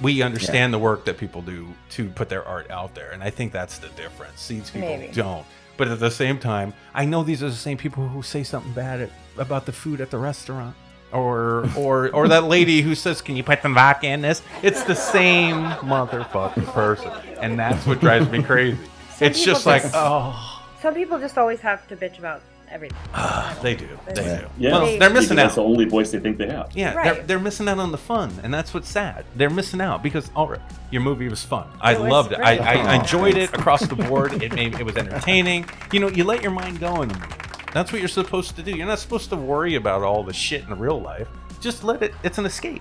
S3: We understand the work that people do to put their art out there, and I think that's the difference. These people don't. But at the same time, I know these are the same people who say something bad about the food at the restaurant. Or that lady who says, "Can you put some vodka in this?" It's the same motherfucking person, and that's what drives me crazy. It's just like,
S5: some people just always have to bitch about everything.
S3: They do.
S2: Yeah.
S3: Well, they're missing out.
S2: That's the only voice they think they have.
S3: Yeah, they're missing out on the fun, and that's what's sad. They're missing out because your movie was fun. I loved it. I enjoyed it across the board. It was entertaining. You know, you let your mind go in the movie. That's what you're supposed to do. You're not supposed to worry about all the shit in real life. Just let it. It's an escape.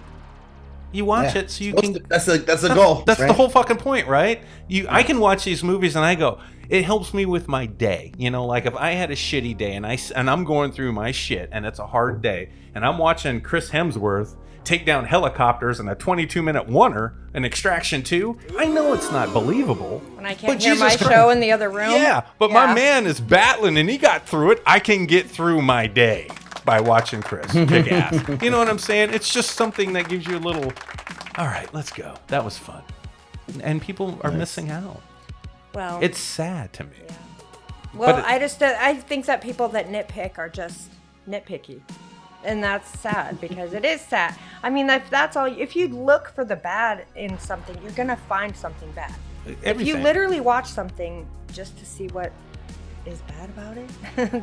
S3: You watch it so you can.
S4: That's the goal.
S3: That's the whole fucking point, right? I can watch these movies and I go, it helps me with my day. You know, like if I had a shitty day and I'm going through my shit and it's a hard day and I'm watching Chris Hemsworth take down helicopters in a 22-minute oneer in Extraction 2, I know it's not believable.
S5: When I can't hear my show in the other room.
S3: Yeah, but my man is battling and he got through it. I can get through my day by watching Chris kick ass. You know what I'm saying? It's just something that gives you a little, all right, let's go. That was fun. And people are missing out.
S5: Well,
S3: it's sad to me.
S5: Yeah. Well, I think that people that nitpick are just nitpicky. And that's sad because it is sad. I mean, if you look for the bad in something, you're going to find something bad. Everything. If you literally watch something just to see what is bad about it,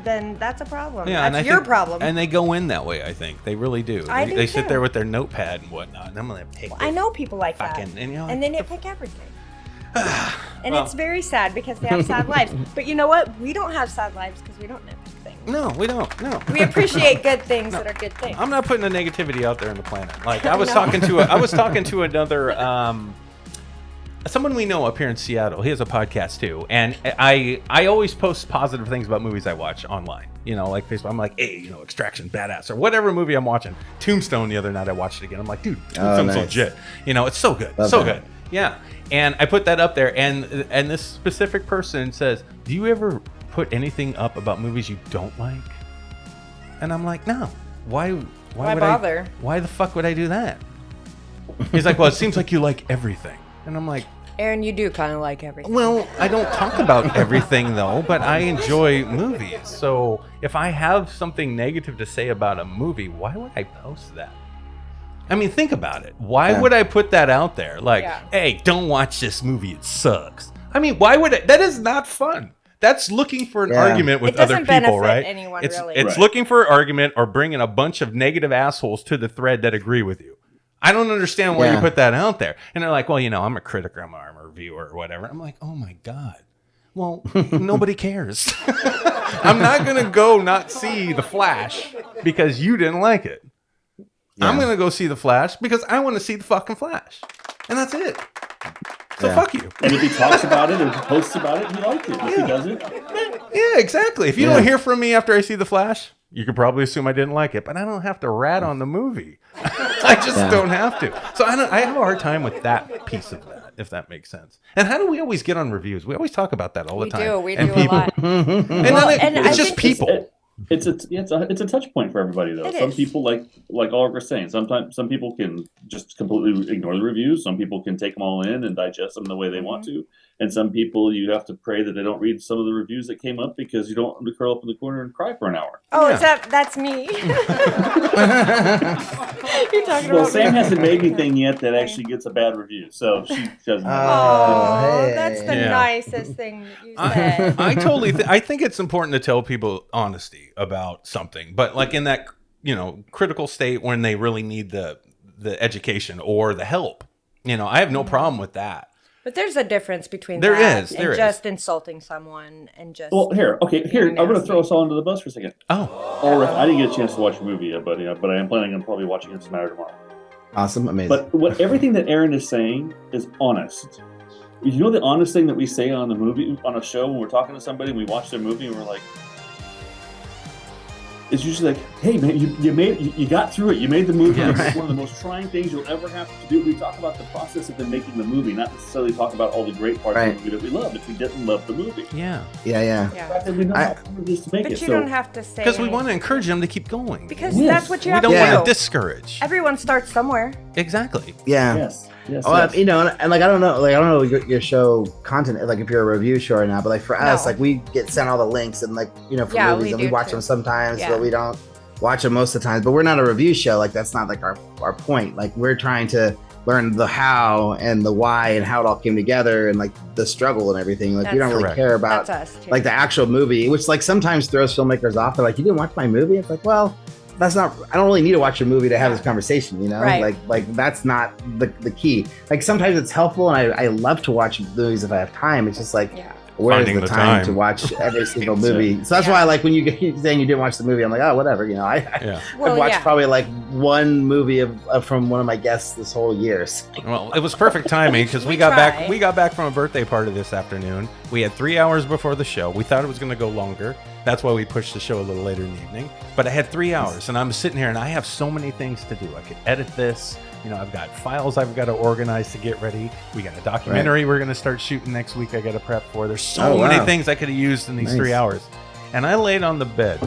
S5: then that's a problem. Yeah, that's your problem.
S3: And they go in that way, I think. They really do. They sit there with their notepad and whatnot, and I'm going to pick
S5: I know people like that. And they nitpick everything. And it's very sad because they have sad lives. But you know what? We don't have sad lives because we don't nitpick things.
S3: No, we don't. No.
S5: We appreciate good things that are good things.
S3: I'm not putting the negativity out there on the planet. Like I was talking to another someone we know up here in Seattle. He has a podcast too, and I always post positive things about movies I watch online. You know, like Facebook. I'm like, hey, you know, Extraction, badass, or whatever movie I'm watching. Tombstone the other night I watched it again. I'm like, dude, Tombstone's legit. You know, it's so good, good. Yeah, and I put that up there, and this specific person says, do you ever put anything up about movies you don't like? And I'm like, no. Why would
S5: bother?
S3: Why the fuck would I do that? He's like, well, it seems like you like everything. And I'm like,
S5: Aaron, you do kind of like everything.
S3: Well, I don't talk about everything though, but I enjoy movies. So if I have something negative to say about a movie, why would I post that? I mean, think about it. Why would I put that out there? Like, hey, don't watch this movie. It sucks. I mean, why would it? That is not fun. That's looking for an argument with other people, right?
S5: Anyone,
S3: it's
S5: really.
S3: It's looking for an argument or bringing a bunch of negative assholes to the thread that agree with you. I don't understand why you put that out there. And they're like, well, you know, I'm a critic, I'm a reviewer or whatever. I'm like, oh my God. Well, nobody cares. I'm not going to go not see The Flash because you didn't like it. Yeah. I'm going to go see The Flash because I want to see the fucking Flash. And that's it. So fuck you.
S2: And if he talks about it or posts about it, he likes it. If he doesn't.
S3: Yeah, exactly. If you don't hear from me after I see The Flash, you could probably assume I didn't like it, but I don't have to rat on the movie. I just don't have to. So I have a hard time with that piece of that, if that makes sense. And how do we always get on reviews? We always talk about that all the time.
S5: We do a lot.
S3: And it's just people.
S2: It's a touch point for everybody though. Some people like Alrik was saying. Sometimes some people can just completely ignore the reviews. Some people can take them all in and digest them the way they want to. And some people you have to pray that they don't read some of the reviews that came up because you don't want them to curl up in the corner and cry for an hour.
S5: Oh, that's me. You're talking about
S2: Sam hasn't made anything yet that actually gets a bad review, so she doesn't.
S5: That's the nicest thing you said.
S3: I totally. I think it's important to tell people honesty about something, but like in that critical state when they really need the education or the help. I have no problem with that.
S5: But there's a difference between
S3: there
S5: that
S3: is
S5: just insulting someone and just.
S2: Well, here, I'm going to throw us all under the bus for a second.
S3: Oh,
S2: Ulrich, I didn't get a chance to watch the movie yet, but I am planning on probably watching it tonight or tomorrow.
S4: Awesome, amazing.
S2: But everything that Aaron is saying is honest. You know the honest thing that we say on a show when we're talking to somebody and we watch their movie and we're like, it's usually like, hey man, you got through it. You made the movie.
S3: Yeah.
S2: It's one of the most trying things you'll ever have to do. We talk about the process of them making the movie, not necessarily talk about all the great parts of the movie that we loved if we didn't love the movie.
S3: Yeah.
S4: Yeah.
S2: The fact that we know how hard it is to make
S5: But
S2: it.
S5: you don't have to say
S3: Because we want to encourage them to keep going.
S5: because that's what you have
S3: we
S5: to
S3: don't
S5: do.
S3: want to discourage.
S5: Everyone starts somewhere.
S3: Exactly.
S4: Yeah.
S2: Yes.
S4: You know, and like I don't know your show content, like if you're a review show or not, but like for us, like we get sent all the links and like, you know, for movies, and we watch them sometimes, but we don't watch them most of the time. But we're not a review show. Like that's not like our point. Like we're trying to learn the how and the why and how it all came together and like the struggle and everything. Like we don't really care about like the actual movie, which like sometimes throws filmmakers off. They're like, you didn't watch my movie? It's like, well, that's not, I don't really need to watch your movie to have this conversation, you know? Like that's not the key. Like sometimes it's helpful and I love to watch movies if I have time. It's just like, where's the time to watch every single movie? So that's why like when you keep saying you didn't watch the movie, I'm like, oh, whatever, you know, I've watched probably like one movie of from one of my guests this whole year. So.
S3: Well, it was perfect timing because we got back from a birthday party this afternoon. We had 3 hours before the show. We thought it was going to go longer. That's why we pushed the show a little later in the evening. But I had 3 hours, and I'm sitting here, and I have so many things to do. I could edit this. You know, I've got files I've got to organize to get ready. We got a documentary we're going to start shooting next week I got to prep for. There's so many things I could have used in these 3 hours. And I laid on the bed,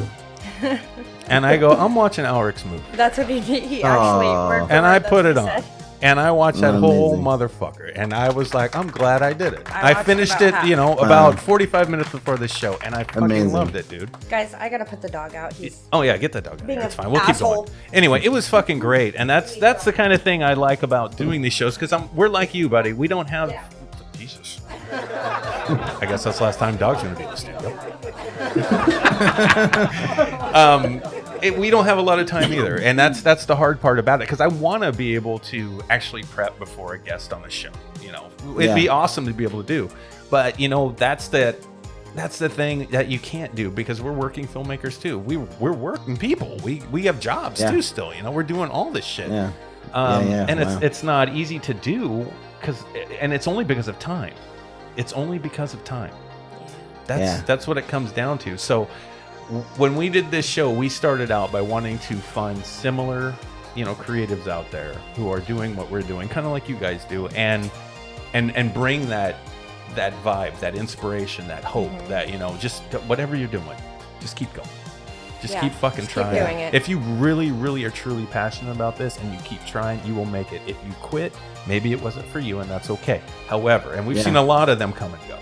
S3: and I go, I'm watching Alrik's movie.
S5: That's what he actually worked for.
S3: And I put it on. And I watched that whole motherfucker, and I was like, I'm glad I did it. I finished it, you know, about 45 minutes before the show, and I fucking loved it, dude.
S5: Guys, I gotta put the dog out. He's
S3: get the dog out. That's fine. We'll keep going. Anyway, it was fucking great, and that's the kind of thing I like about doing these shows, because we're like you, buddy. We don't have... Jesus. I guess that's the last time Dog's gonna be in the studio. We don't have a lot of time either, and that's the hard part about it, because I want to be able to actually prep before a guest on the show. You know, it'd be awesome to be able to do, but you know, that's the thing that you can't do, because we're working filmmakers too. We're working people. We have jobs too still. You know, we're doing all this shit. And it's not easy to do, and it's only because of time. It's only because of time. That's what it comes down to. So when we did this show, we started out by wanting to find similar, you know, creatives out there who are doing what we're doing, kind of like you guys do, and bring that vibe, that inspiration, that hope, that, you know, just whatever you're doing, just keep going. Just keep fucking trying.
S5: Keep doing it.
S3: If you really, really are truly passionate about this and you keep trying, you will make it. If you quit, maybe it wasn't for you, and that's okay. However, and we've seen a lot of them come and go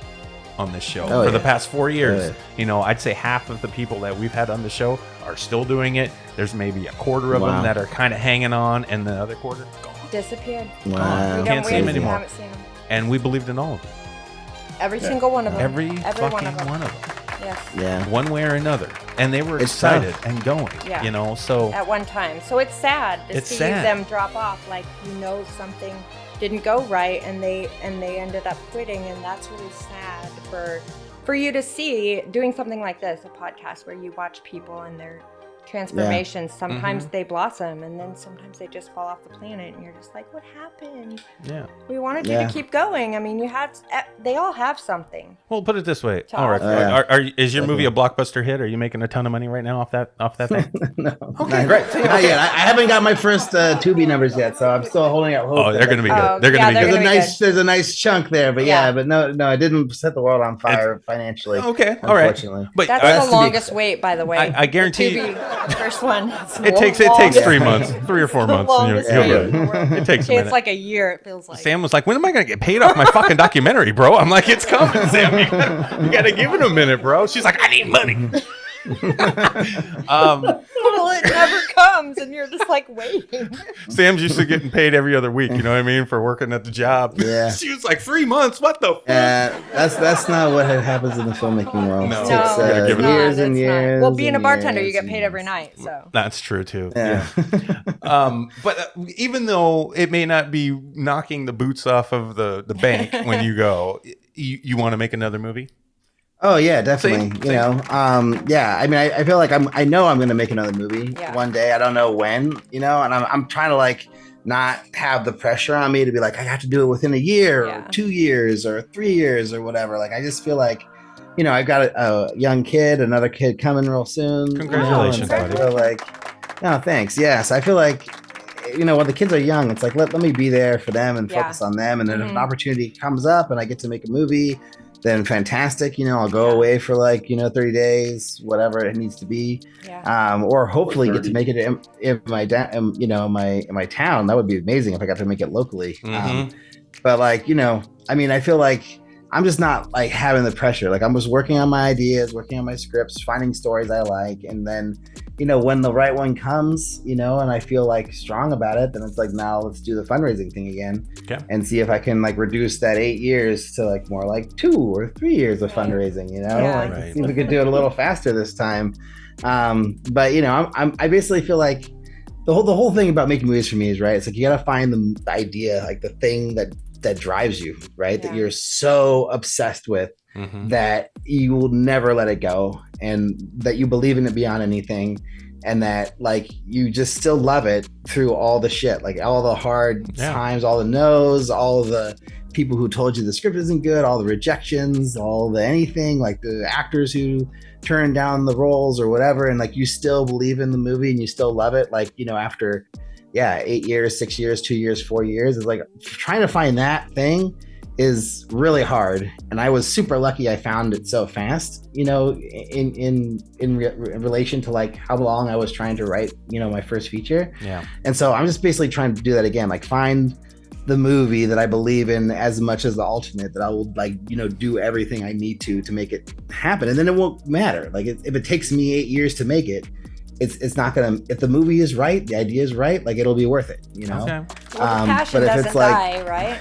S3: on this show for the past 4 years. You know, I'd say half of the people that we've had on the show are still doing it. There's maybe a quarter of them that are kind of hanging on, and the other quarter gone.
S5: Disappeared.
S4: Wow.
S3: We can't see them anymore.
S5: Haven't seen them.
S3: And we believed in all of them.
S5: Every single one of them.
S3: Every fucking one of them.
S5: Yes.
S4: Yeah.
S3: One way or another. And they were excited and going.
S5: Yeah.
S3: You know, so
S5: at one time. So it's sad to see them drop off. Like, you know, something didn't go right, and they ended up quitting, and that's really sad for you to see doing something like this, a podcast where you watch people and their transformations. Sometimes they blossom, and then sometimes they just fall off the planet, and you're just like, what happened?
S3: Yeah.
S5: We wanted you to keep going. I mean, they all have something.
S3: Well, put it this way. All right. Is your movie a blockbuster hit? Are you making a ton of money right now off that thing?
S4: No.
S3: Okay, great.
S4: Not yet. I haven't got my first Tubi numbers yet, so I'm still holding out hope.
S3: Oh, they're going to be good. They're going to be good.
S4: There's a nice chunk there, but but no, I didn't set the world on fire financially.
S3: Okay, all right.
S4: Unfortunately.
S3: But
S5: that's the longest wait, by the way.
S3: I guarantee you.
S5: First one.
S3: It takes 3 months, 3 or 4 months. It takes a minute.
S5: It's like a year, it feels like.
S3: Sam was like, when am I going to get paid off my fucking documentary, bro? I'm like, it's coming, Sam. You got to give it a minute, bro. She's like, I need money.
S5: Well, it never comes, and you're just like waiting.
S3: Sam's used to getting paid every other week, you know what I mean, for working at the job.
S4: Yeah.
S3: She was like, 3 months? What the fuck?
S4: That's not what happens in the filmmaking world.
S3: No,
S4: it takes years and years.
S5: Well, being a bartender, you get paid every night, so.
S3: That's true, too.
S4: Yeah.
S3: But even though it may not be knocking the boots off of the bank when you go, you want to make another movie?
S4: Oh yeah, definitely. You know, I mean, I feel like I know I'm going to make another movie one day. I don't know when, you know, and I'm trying to like not have the pressure on me to be like, I have to do it within a year or 2 years or 3 years or whatever. Like, I just feel like, you know, I've got a young kid, another kid coming real soon.
S3: Congratulations,
S4: you know,
S3: buddy.
S4: I feel like, no, thanks. Yes. I feel like, you know, when the kids are young, it's like, let me be there for them and focus on them. And then if an opportunity comes up and I get to make a movie, then fantastic. You know, I'll go away for like, you know, 30 days, whatever it needs to be. Or hopefully get to make it in my you know, in my town. That would be amazing if I got to make it locally. But like, you know, I mean, I feel like I'm just not like having the pressure. Like, I'm just working on my ideas, working on my scripts, finding stories I like, and then, you know, when the right one comes, you know, and I feel like strong about it, then it's like, now let's do the fundraising thing again and see if I can like reduce that 8 years to like more like 2 or 3 years of fundraising, you know, like see if we could do it a little faster this time. But you know, I basically feel like the whole thing about making movies for me is, right, it's like you got to find the idea, like the thing that drives you, right? That you're so obsessed with that you will never let it go, and that you believe in it beyond anything, and that like you just still love it through all the shit, like all the hard times, all the no's, all the people who told you the script isn't good, all the rejections, all the anything, like the actors who turn down the roles or whatever, and like you still believe in the movie and you still love it, like, you know, after 8 years, 6 years, 2 years, 4 years. Is like trying to find that thing is really hard. And I was super lucky I found it so fast, you know, in relation to like how long I was trying to write, you know, my first feature. And so I'm just basically trying to do that again, like find the movie that I believe in as much as the alternate, that I will like, you know, do everything I need to make it happen. And then it won't matter. Like if it takes me 8 years to make it, it's not gonna, if the movie is right, the idea is right, like it'll be worth it, you know.
S5: Well, the passion
S4: but if
S5: doesn't
S4: it's like,
S5: die, right?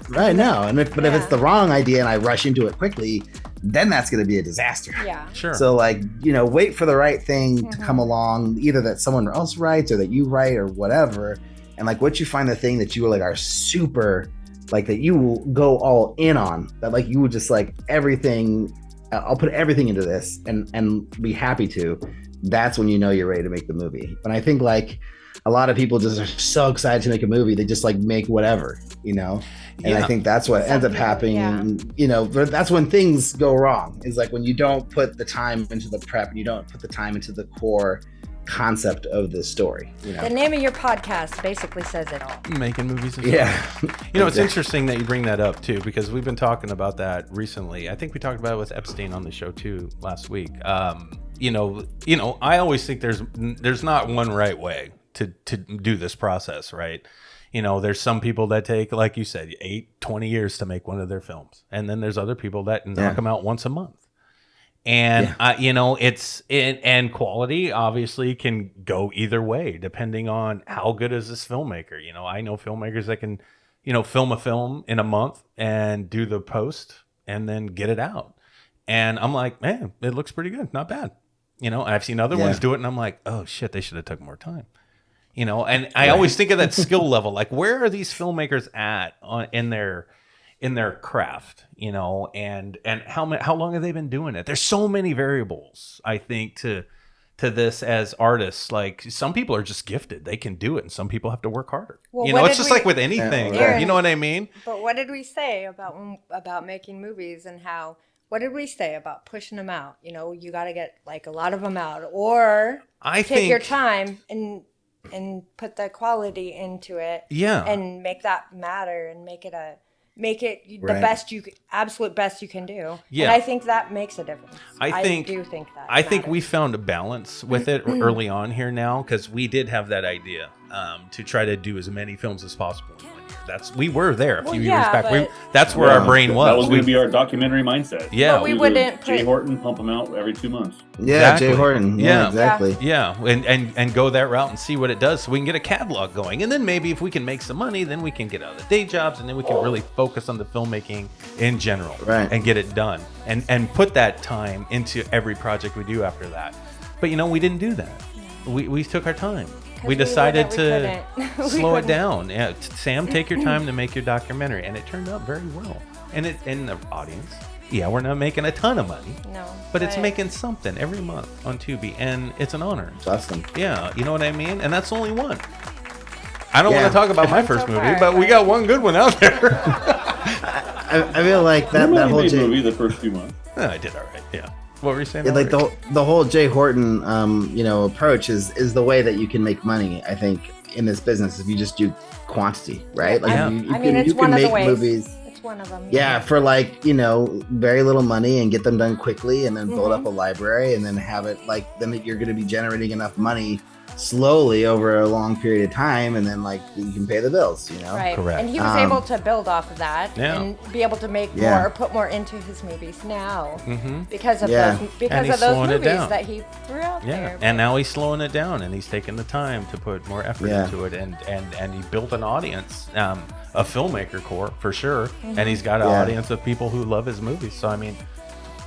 S4: Right, no. And if it's the wrong idea and I rush into it quickly, then that's going to be a disaster.
S3: Sure.
S4: So like, you know, wait for the right thing to come along, either that someone else writes or that you write or whatever. And like, once you find the thing that you like are super, like that you will go all in on, that like you would just like everything, I'll put everything into this and be happy to, that's when you know you're ready to make the movie. And I think like a lot of people just are so excited to make a movie, they just like make whatever, you know. And I think that's what ends up happening. You know, that's when things go wrong, is like when you don't put the time into the prep and you don't put the time into the core concept of the story, you know.
S5: The name of your podcast basically says it all.
S3: Making movies. You know, it's interesting that you bring that up too, because we've been talking about that recently. I think we talked about it with Epstein on the show too last week. You know, I always think there's not one right way to do this process, right? You know, there's some people that take, like you said, 20 years to make one of their films. And then there's other people that knock them out once a month. And, you know, and quality obviously can go either way, depending on how good is this filmmaker. You know, I know filmmakers that can, you know, film a film in a month and do the post and then get it out. And I'm like, man, it looks pretty good. Not bad. You know, I've seen other ones do it and I'm like, oh shit, they should have took more time. You know, and I always think of that skill level, like where are these filmmakers at in their craft, you know, and how long have they been doing it? There's so many variables, I think, to this as artists. Like some people are just gifted, they can do it, and some people have to work harder. Well, you know, it's just like with anything. You know what I mean?
S5: But what did we say about making movies and how? What did we say about pushing them out? You know, you got to get like a lot of them out, or take your time and put the quality into it. And make that matter and make it the best absolute best you can do. And I think that makes a difference. I do think that.
S3: I think we found a balance with it early on here now, because we did have that idea to try to do as many films as possible. We were there a few years back. That's where our brain was.
S2: That was going to be our documentary mindset.
S5: But we wouldn't
S2: Jay Horton, pump them out every 2 months.
S4: Jay Horton. Exactly.
S3: And go that route and see what it does, so we can get a catalog going. And then maybe if we can make some money, then we can get out of the day jobs, and then we can really focus on the filmmaking in general and get it done. And put that time into every project we do after that. But, you know, we didn't do that. We took our time. We decided to slow it down. Yeah, Sam, take your time to make your documentary, and it turned out very well. And in the audience, we're not making a ton of money, but it's making something every month on Tubi, and it's an honor.
S4: It's awesome.
S3: Yeah, you know what I mean. And that's only one. I don't want to talk about my first movie, but we got one good one out there.
S4: I feel like that whole
S2: movie the first few months.
S3: I did all right. Yeah. What were you saying?
S4: Yeah, like the whole Jay Horton, approach is the way that you can make money. I think in this business, if you just do quantity, right? Like
S5: it's one of the ways.
S4: Movies.
S5: It's one of them.
S4: Yeah, for very little money and get them done quickly, and then build up a library, and then have it then you're going to be generating enough money slowly over a long period of time, and then you can pay the bills,
S5: Right.
S3: Correct.
S5: And he was able to build off of that and be able to make more or put more into his movies now because of those movies that he threw out there.
S3: And now he's slowing it down, and he's taking the time to put more effort into it, and he built an audience, a filmmaker core for sure, and he's got an audience of people who love his movies. So I mean,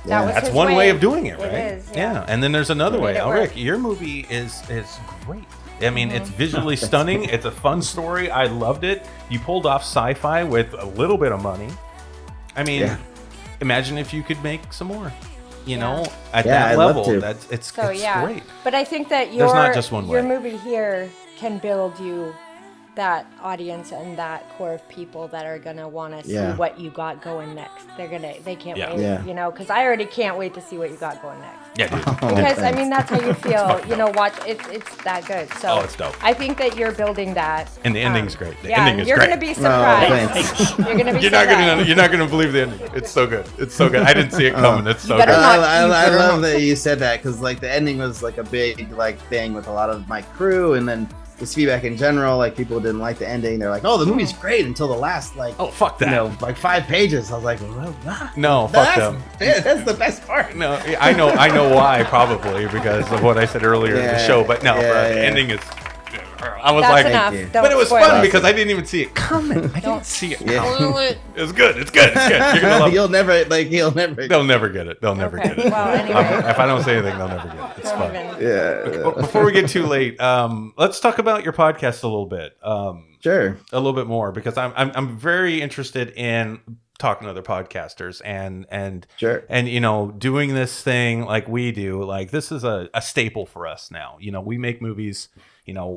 S3: that's one way of doing it, right?
S5: It is,
S3: And then there's another way. Alrik, your movie is great. I mean, it's visually stunning. It's a fun story. I loved it. You pulled off sci-fi with a little bit of money. I mean, imagine if you could make some more. At that level, it's great.
S5: But I think that
S3: there's not just one way.
S5: Your movie here can build you that audience and that core of people that are gonna want to see what you got going next. They can't wait, because I already can't wait to see what you got going next.
S3: Yeah, dude.
S5: Because I mean, that's how you feel. Watch it's that good. So
S3: it's dope.
S5: I think that you're building that,
S3: and the ending's great. The ending is
S5: you're
S3: great.
S5: gonna be surprised. You're gonna be surprised.
S3: You're not gonna believe the ending. It's so good. It's so good. I didn't see it coming. It's so good.
S4: I love that you said that, because the ending was a big thing with a lot of my crew, and then this feedback in general, people didn't like the ending. They're like, "Oh, the movie's great," until the last
S3: fuck that,
S4: 5 pages. I was like, well,
S3: no, fuck them.
S4: That's the best part.
S3: No, I know why, probably because of what I said earlier in the show. But no, the ending is. I was but it was fun because I didn't even see it coming. I didn't see it coming. It's good. It's good. You're gonna love it.
S4: They'll never
S3: get it. They'll never get it.
S5: Well, anyway.
S3: If I don't say anything, they'll never get it. It's fun.
S4: Yeah.
S3: Before we get too late, let's talk about your podcast a little bit.
S4: Sure.
S3: A little bit more, because I'm very interested in talking to other podcasters and
S4: sure.
S3: And doing this thing like we do, this is a staple for us now. We make movies.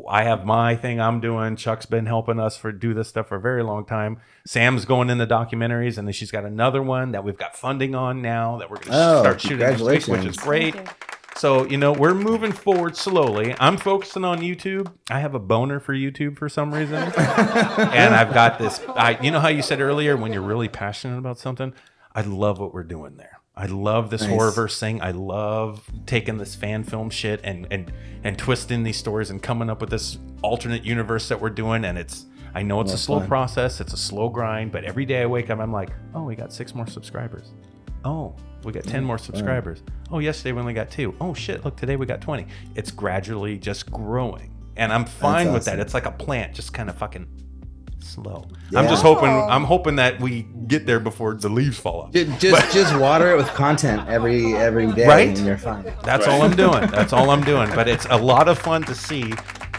S3: I have my thing I'm doing. Chuck's been helping us do this stuff for a very long time. Sam's going into documentaries, and then she's got another one that we've got funding on now that we're going to start shooting next week, which is great. So, we're moving forward slowly. I'm focusing on YouTube. I have a boner for YouTube for some reason. And I've got this, how you said earlier, when you're really passionate about something, I love what we're doing there. I love this horrorverse thing. I love taking this fan film shit and twisting these stories and coming up with this alternate universe that we're doing. And I know it's a slow process. It's a slow grind. But every day I wake up, I'm like, oh, we got 6 more subscribers. Oh, we got 10 more subscribers. Oh, yesterday we only got 2. Oh, shit, look, today we got 20. It's gradually just growing. And I'm fine with that. It's like a plant, just kind of fucking slow. Yeah. I'm hoping that we get there before the leaves fall off.
S4: Just water it with content every day,
S3: right?
S4: And you're fine.
S3: That's all I'm doing. That's all I'm doing. But it's a lot of fun to see.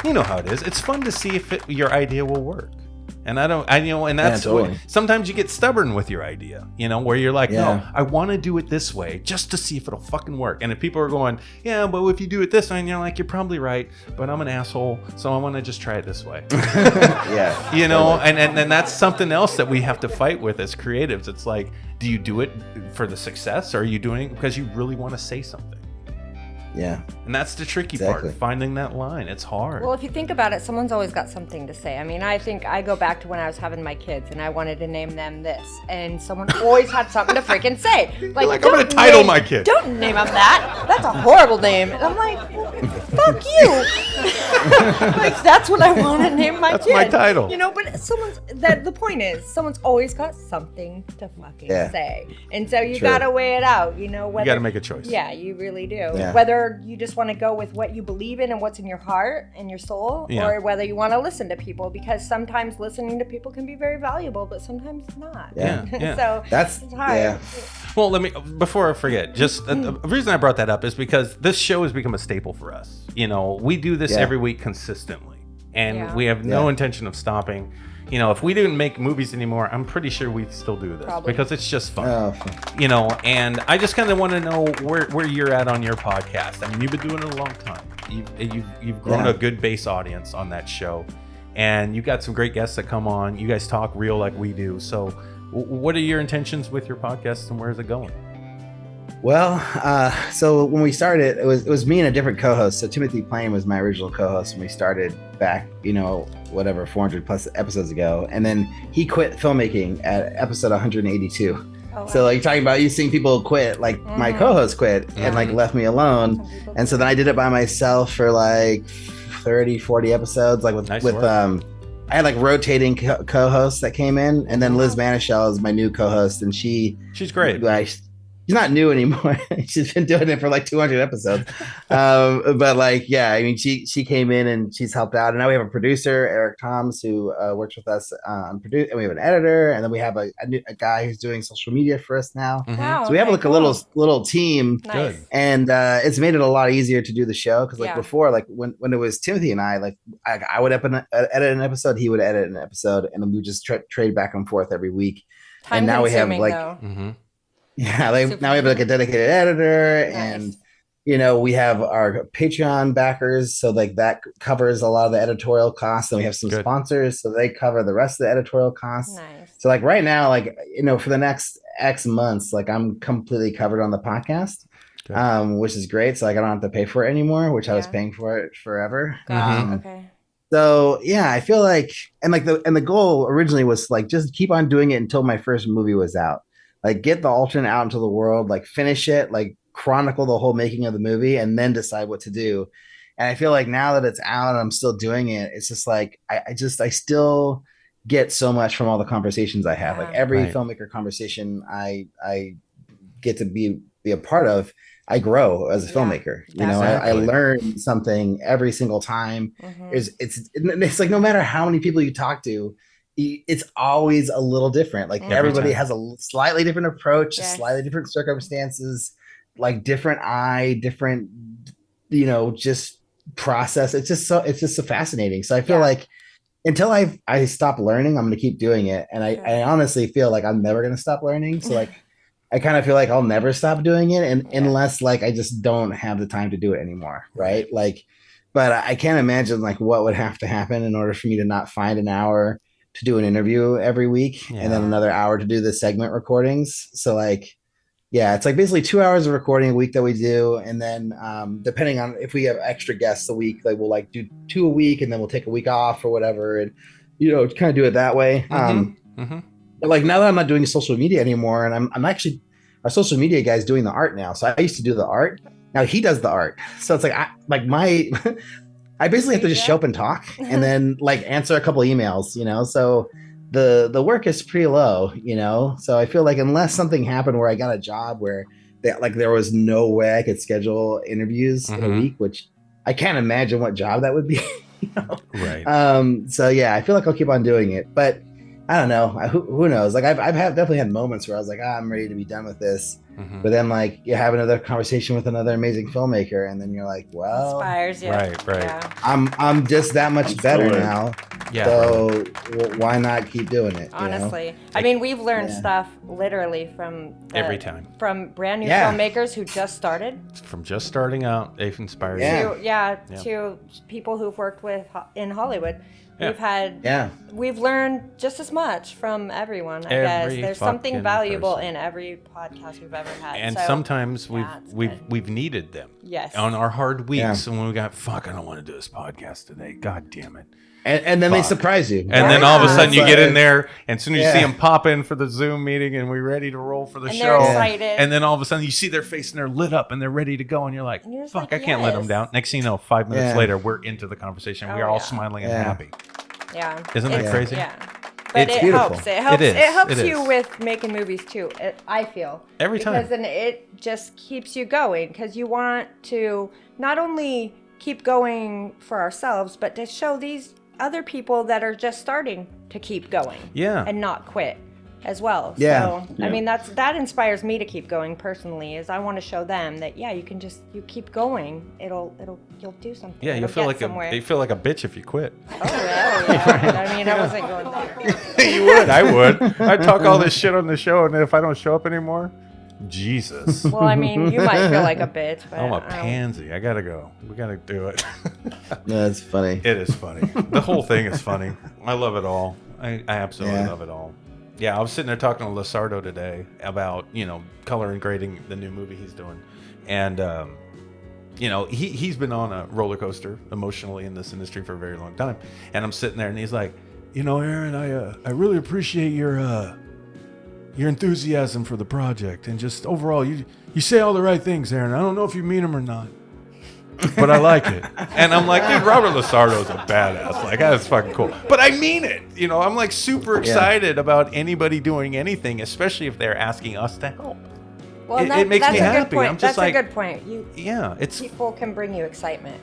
S3: You know how it is. It's fun to see if your idea will work. And and that's
S4: totally.
S3: Sometimes you get stubborn with your idea, where you're like, no, I want to do it this way just to see if it'll fucking work. And if people are going, yeah, but if you do it this way, and you're like, you're probably right, but I'm an asshole, so I want to just try it this way. And that's something else that we have to fight with as creatives. It's like, do you do it for the success, or are you doing it because you really want to say something?
S4: Yeah.
S3: And that's the tricky part, finding that line. It's hard.
S5: Well, if you think about it, someone's always got something to say. I mean, I think I go back to when I was having my kids and I wanted to name them this, and someone always had something to freaking say.
S3: Like I'm going to title my kid.
S5: Don't name them that. That's a horrible name. And I'm like, fuck you. That's what I want to name my kid.
S3: That's my title.
S5: But the point is, someone's always got something to fucking say. And so you got to weigh it out,
S3: you got to make a choice.
S5: Yeah, you really do.
S4: Yeah.
S5: Whether you just want to go with what you believe in and what's in your heart and your soul, or whether you want to listen to people, because sometimes listening to people can be very valuable, but sometimes not. So
S4: it's hard. Yeah.
S3: Well, before I forget, just the reason I brought that up is because this show has become a staple for us. We do this every week consistently, and we have no intention of stopping. If we didn't make movies anymore, I'm pretty sure we'd still do this because it's just fun. And I just kind of want to know where you're at on your podcast. I mean, you've been doing it a long time. You've grown a good base audience on that show. and you got some great guests that come on. You guys talk real like we do. So what are your intentions with your podcast, and where is it going?
S4: Well, so when we started, it was me and a different co-host. So Timothy Plain was my original co-host when we started back, 400 plus episodes ago. And then he quit filmmaking at episode 182. Oh, wow. So like talking about you seeing people quit, like my co-host quit and like left me alone. And so then I did it by myself for like 30, 40 episodes, like with I had like rotating co-hosts that came in, and then Liz Manischel is my new co-host, and she's
S3: great.
S4: She's not new anymore. She's been doing it for like 200 episodes. But like, yeah, I mean, she came in and she's helped out. And now we have a producer, Eric Toms, who works with us on produce. And we have an editor. And then we have a guy who's doing social media for us now.
S5: Wow,
S4: so we have like a little team.
S5: Nice.
S4: And it's made it a lot easier to do the show. Cause like before, like when it was Timothy and I, like I would edit an episode, he would edit an episode, and then we would just trade back and forth every week.
S5: Time
S4: and now we have like, yeah, like now we have like a dedicated editor, and we have our Patreon backers, so like that covers a lot of the editorial costs, and we have some sponsors, so they cover the rest of the editorial costs.
S5: Nice. So
S4: like right now, like for the next X months, like I'm completely covered on the podcast, which is great. So like I don't have to pay for it anymore, which I was paying for it forever.
S5: Okay.
S4: So yeah, I feel like the goal originally was like just keep on doing it until my first movie was out. Like get the alternate out into the world, like finish it, like chronicle the whole making of the movie, and then decide what to do. And I feel like now that it's out and I'm still doing it, it's just like I still get so much from all the conversations I have. Like every filmmaker conversation I get to be a part of, I grow as a filmmaker. I learn something every single time. It's like no matter how many people you talk to, it's always a little different. Like everybody has a slightly different approach, slightly different circumstances, like different different, just process. It's just so fascinating. So I feel like until I stop learning, I'm going to keep doing it. And I honestly feel like I'm never going to stop learning. So like, I kind of feel like I'll never stop doing it. And unless like, I just don't have the time to do it anymore. Right. Like, but I can't imagine like what would have to happen in order for me to not find an hour to do an interview every week and then another hour to do the segment recordings. So like, it's like basically 2 hours of recording a week that we do. And then depending on if we have extra guests a week, like we'll like do 2 a week and then we'll take a week off or whatever. And, kind of do it that way. But like now that I'm not doing social media anymore, and I'm actually, our social media guy is doing the art now. So I used to do the art. Now he does the art. So it's like, I basically have to just show up and talk and then like answer a couple emails, so the work is pretty low, so I feel like unless something happened where I got a job where there was no way I could schedule interviews a week, which I can't imagine what job that would be. Right. So yeah, I feel like I'll keep on doing it, but I don't know. Who knows? Like I've definitely had moments where I was like, I'm ready to be done with this. But then like you have another conversation with another amazing filmmaker, and then you're like, well,
S5: inspires you.
S3: Right.
S5: Yeah.
S4: I'm just that much better now. Yeah. So why not keep doing it?
S5: Honestly, I mean, we've learned stuff literally from
S3: every time
S5: from brand new filmmakers who just started.
S3: From just starting out, they've inspired
S5: you. To people who've worked with in Hollywood. We've learned just as much from everyone. I guess there's something valuable in every podcast we've ever had.
S3: And sometimes we've needed them.
S5: Yes.
S3: On our hard weeks, and when we got I don't want to do this podcast today. God damn it.
S4: And then they surprise you.
S3: And then all of a sudden you get in there, and as soon as you see them pop in for the Zoom meeting and we're ready to roll for the show.
S5: They're excited.
S3: And then all of a sudden you see their face and they're lit up and they're ready to go. And you're like, fuck, I can't let them down. Next thing you know, 5 minutes later, we're into the conversation. We are all smiling and happy.
S5: Yeah.
S3: Isn't that crazy?
S5: Yeah. But it helps. It helps you with making movies too. I feel
S3: every time,
S5: because then it just keeps you going, because you want to not only keep going for ourselves, but to show these other people that are just starting to keep going. And not quit as well. So I mean that inspires me to keep going personally, is I want to show them that you can you keep going. You'll do something.
S3: Yeah, you'll feel like you feel like a bitch if you quit.
S5: Oh yeah. I mean, I wasn't going there.
S3: You would. I would. I'd talk all this shit on the show, and if I don't show up anymore, Jesus.
S5: Well, I mean, you might feel like a bitch, but
S3: I'm a
S5: I don't-
S3: pansy. I gotta go. We gotta do it.
S4: That's funny.
S3: It is funny. The whole thing is funny. I love it all. I absolutely love it all. Yeah, I was sitting there talking to Lizardo today about, color and grading the new movie he's doing. And, he's been on a roller coaster emotionally in this industry for a very long time. And I'm sitting there and he's like, Aaron, I really appreciate your enthusiasm for the project. And just overall, you say all the right things, Aaron. I don't know if you mean them or not, but I like it. And I'm like, dude, Robert Lizardo's a badass. Like, that's fucking cool. But I mean it. I'm like super excited about anybody doing anything, especially if they're asking us to help.
S5: Well,
S3: It makes me happy.
S5: Good point.
S3: I'm just
S5: that's a good point.
S3: It's
S5: People can bring you excitement.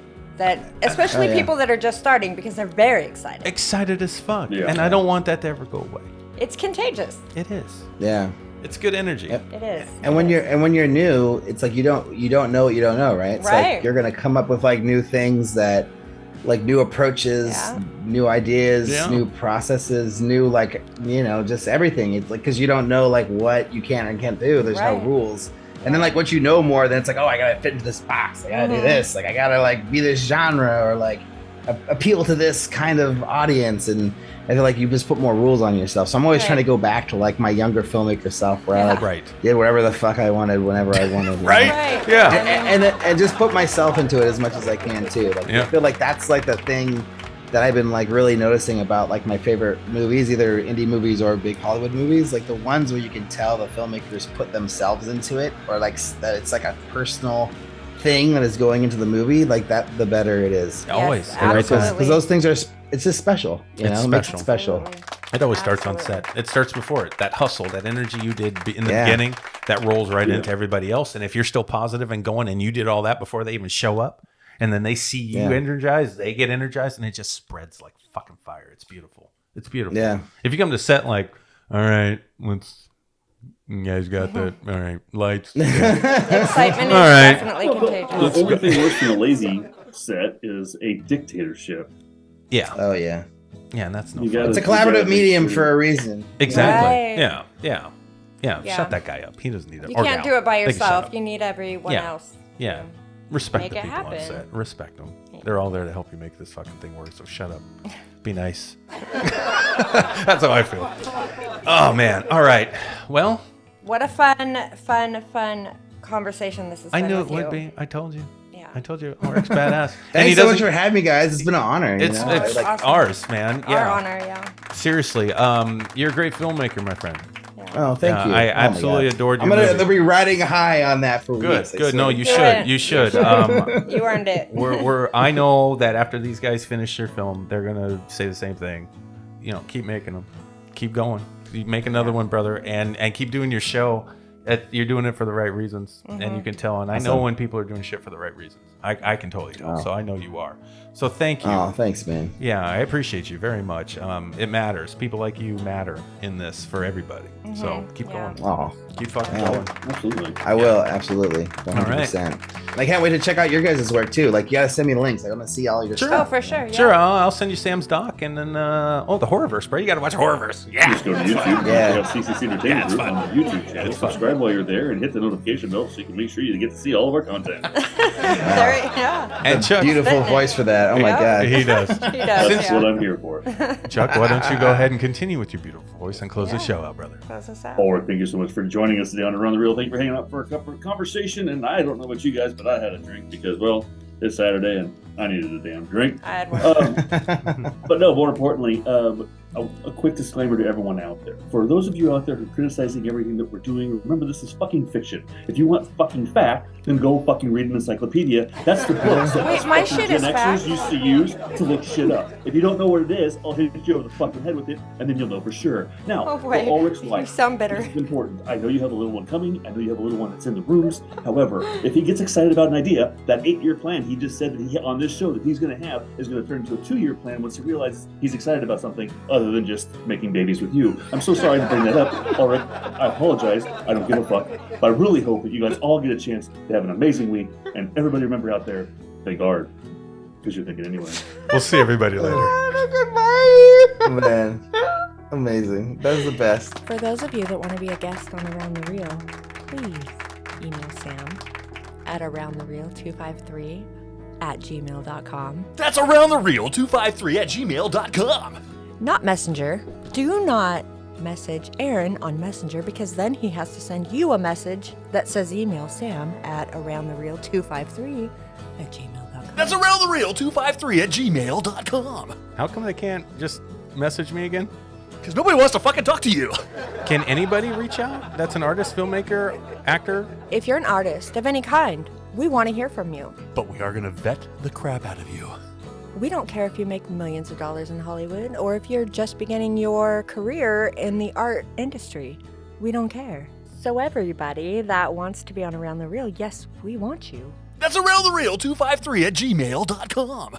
S5: Especially people that are just starting, because they're very excited.
S3: excited as fuck.
S2: Yeah.
S3: And I don't want that to ever go away.
S5: It's contagious.
S3: It is.
S4: Yeah.
S3: It's good energy.
S4: Yep.
S5: It is.
S4: And when you're new, it's like you don't know what you don't know, right? It's
S5: Right.
S4: like you're gonna come up with like new things that, like new approaches, new ideas, new processes, new just everything. It's like because you don't know like what you can and can't do. There's no rules. And then like once you know more, then it's like, oh, I gotta fit into this box. I gotta do this. Like I gotta like be this genre or like appeal to this kind of audience. And I feel like you just put more rules on yourself. So I'm always trying to go back to like my younger filmmaker self, where I did whatever the fuck I wanted whenever I wanted.
S3: Right? Yeah.
S4: And just put myself into it as much as I can too. Like I feel like that's like the thing that I've been like really noticing about like my favorite movies, either indie movies or big Hollywood movies, like the ones where you can tell the filmmakers put themselves into it, or like that it's like a personal thing that is going into the movie, like that, the better it is.
S3: Always.
S5: Absolutely.
S4: Because those things are, it's just special. You know,
S3: It's
S4: it makes
S3: special.
S4: it special.
S3: It always starts on set. It starts before it. That hustle, that energy you did in the
S4: Yeah.
S3: beginning, that rolls right into everybody else. And if you're still positive and going and you did all that before they even show up, and then they see you energized, they get energized, and it just spreads like fucking fire. It's beautiful. It's beautiful.
S4: Yeah.
S3: If you come to set like, all right, you guys got that? All right, lights.
S5: Excitement is
S3: All right.
S5: definitely
S2: The
S5: contagious.
S2: only thing worse than a lazy set is a dictatorship.
S3: Yeah.
S4: Oh yeah.
S3: Yeah, and that's no
S2: You
S3: fun.
S2: gotta-
S4: It's a
S2: you gotta
S4: collaborative
S2: make
S4: medium
S2: sure-
S4: for a reason.
S3: Exactly.
S5: Right.
S3: Yeah.
S5: Yeah.
S3: Shut that guy up. He doesn't need it.
S5: You
S3: Or
S5: can't
S3: gal.
S5: do it by
S3: They can shut
S5: yourself.
S3: up.
S5: You need everyone
S3: Yeah.
S5: else.
S3: Yeah. Respect
S5: Make
S3: the
S5: it
S3: people on
S5: happen.
S3: set. Respect them. They're all there to help you make this fucking thing work. So shut up. Be nice. That's how I feel. Oh man. All right. Well,
S5: What a fun conversation this has been
S3: I knew it
S5: with
S3: would
S5: you.
S3: be. I told you.
S5: Yeah.
S3: I told you. Ulrich's badass.
S4: Thanks so much for having me, guys. It's been an honor.
S3: It's
S4: you know?
S3: it's
S4: Like,
S5: awesome.
S3: ours, man. Yeah.
S5: Our honor, yeah.
S3: Seriously. You're a great filmmaker, my friend.
S4: oh, thank
S3: Yeah,
S4: you.
S3: I
S4: Oh my
S3: absolutely
S4: God.
S3: adored
S4: I'm
S3: your
S4: gonna
S3: movie.
S4: be riding high on that for
S3: Good.
S4: weeks. I
S3: Good. No,
S4: swear.
S3: you
S5: Do
S3: should.
S5: it.
S3: You should.
S5: You earned it.
S3: I know that after these guys finish their film, they're gonna say the same thing. Keep making them, keep going, you make another one, brother, and keep doing your show. You're doing it for the right reasons, and you can tell. And I know when people are doing shit for the right reasons. I can totally tell. So I know you are. So thank you.
S4: Oh, thanks, man.
S3: Yeah, I appreciate you very much. It matters. People like you matter in this for everybody. So keep going.
S4: Oh,
S3: Keep fucking
S4: Yeah.
S3: going.
S2: Absolutely.
S4: I will absolutely, 100%. I can't wait to check out your guys' work too. Like, you gotta send me links. I want to see all your
S5: Oh,
S4: stuff.
S5: for sure. Yeah.
S3: Sure, I'll send you Sam's doc, and then the Horrorverse, bro. You got to watch Horrorverse. Yeah.
S2: Just go to YouTube.
S4: Yeah.
S2: Check out CCC Entertainment Group on the YouTube channel.
S3: It's fun.
S2: Subscribe while you're there and hit the notification bell so you can make sure you get to see all of our content.
S5: Yeah.
S3: And Chuck,
S4: Beautiful
S5: Fitness.
S4: voice for that. Oh my
S5: Yeah.
S4: God.
S3: he does.
S5: He does.
S2: That's
S5: Yeah.
S2: what I'm here for.
S3: Chuck, why don't you go ahead and continue with your beautiful voice and close the show out, brother?
S5: Close us out.
S2: Ulrich, thank you so much for joining us today on Around the Reel. Thank you for hanging out for a couple of conversation. And I don't know about you guys, but I had a drink because, well, it's Saturday and I needed a damn drink.
S5: I had one.
S2: But no, more importantly, a quick disclaimer to everyone out there. For those of you out there who are criticizing everything that we're doing, remember this is fucking fiction. If you want fucking fact, then go fucking read an encyclopedia. That's the books that
S5: Wait, my
S2: fucking
S5: shit is
S2: Gen Xers
S5: fact?
S2: used to use to look shit up. If you don't know what it is, I'll hit you over the fucking head with it, and then you'll know for sure. Now,
S5: Oh,
S2: for
S5: wait.
S2: Ulrich's
S5: You
S2: wife,
S5: sound bitter.
S2: this is important. I know you have a little one coming. I know you have a little one that's in the rooms. However, if he gets excited about an idea, that 8-year plan he just said that he on this show that he's going to have is going to turn into a 2-year plan once he realizes he's excited about something other than just making babies with you. I'm so sorry to bring that up, Ulrich. I apologize. I don't give a fuck. But I really hope that you guys all get a chance to have an amazing week. And everybody remember out there, think hard. Because you're thinking anyway.
S3: We'll see everybody later.
S4: Man, amazing. That was the best.
S1: For those of you that want to be a guest on Around the Reel,
S5: please email Sam at aroundthereal253@gmail.com.
S6: That's aroundthereal253@gmail.com.
S5: Not Messenger. Do not message Aaron on Messenger, because then he has to send you a message that says email Sam at aroundthereal253@gmail.com.
S6: That's aroundthereal253@gmail.com.
S3: How come they can't just message me again?
S6: Because nobody wants to fucking talk to you.
S3: Can anybody reach out? That's an artist, filmmaker, actor?
S5: If you're an artist of any kind, we want to hear from you.
S6: But we are going to vet the crap out of you.
S5: We don't care if you make millions of dollars in Hollywood or if you're just beginning your career in the art industry. We don't care. So everybody that wants to be on Around the Reel, yes, we want you.
S6: That's aroundthereal253@gmail.com.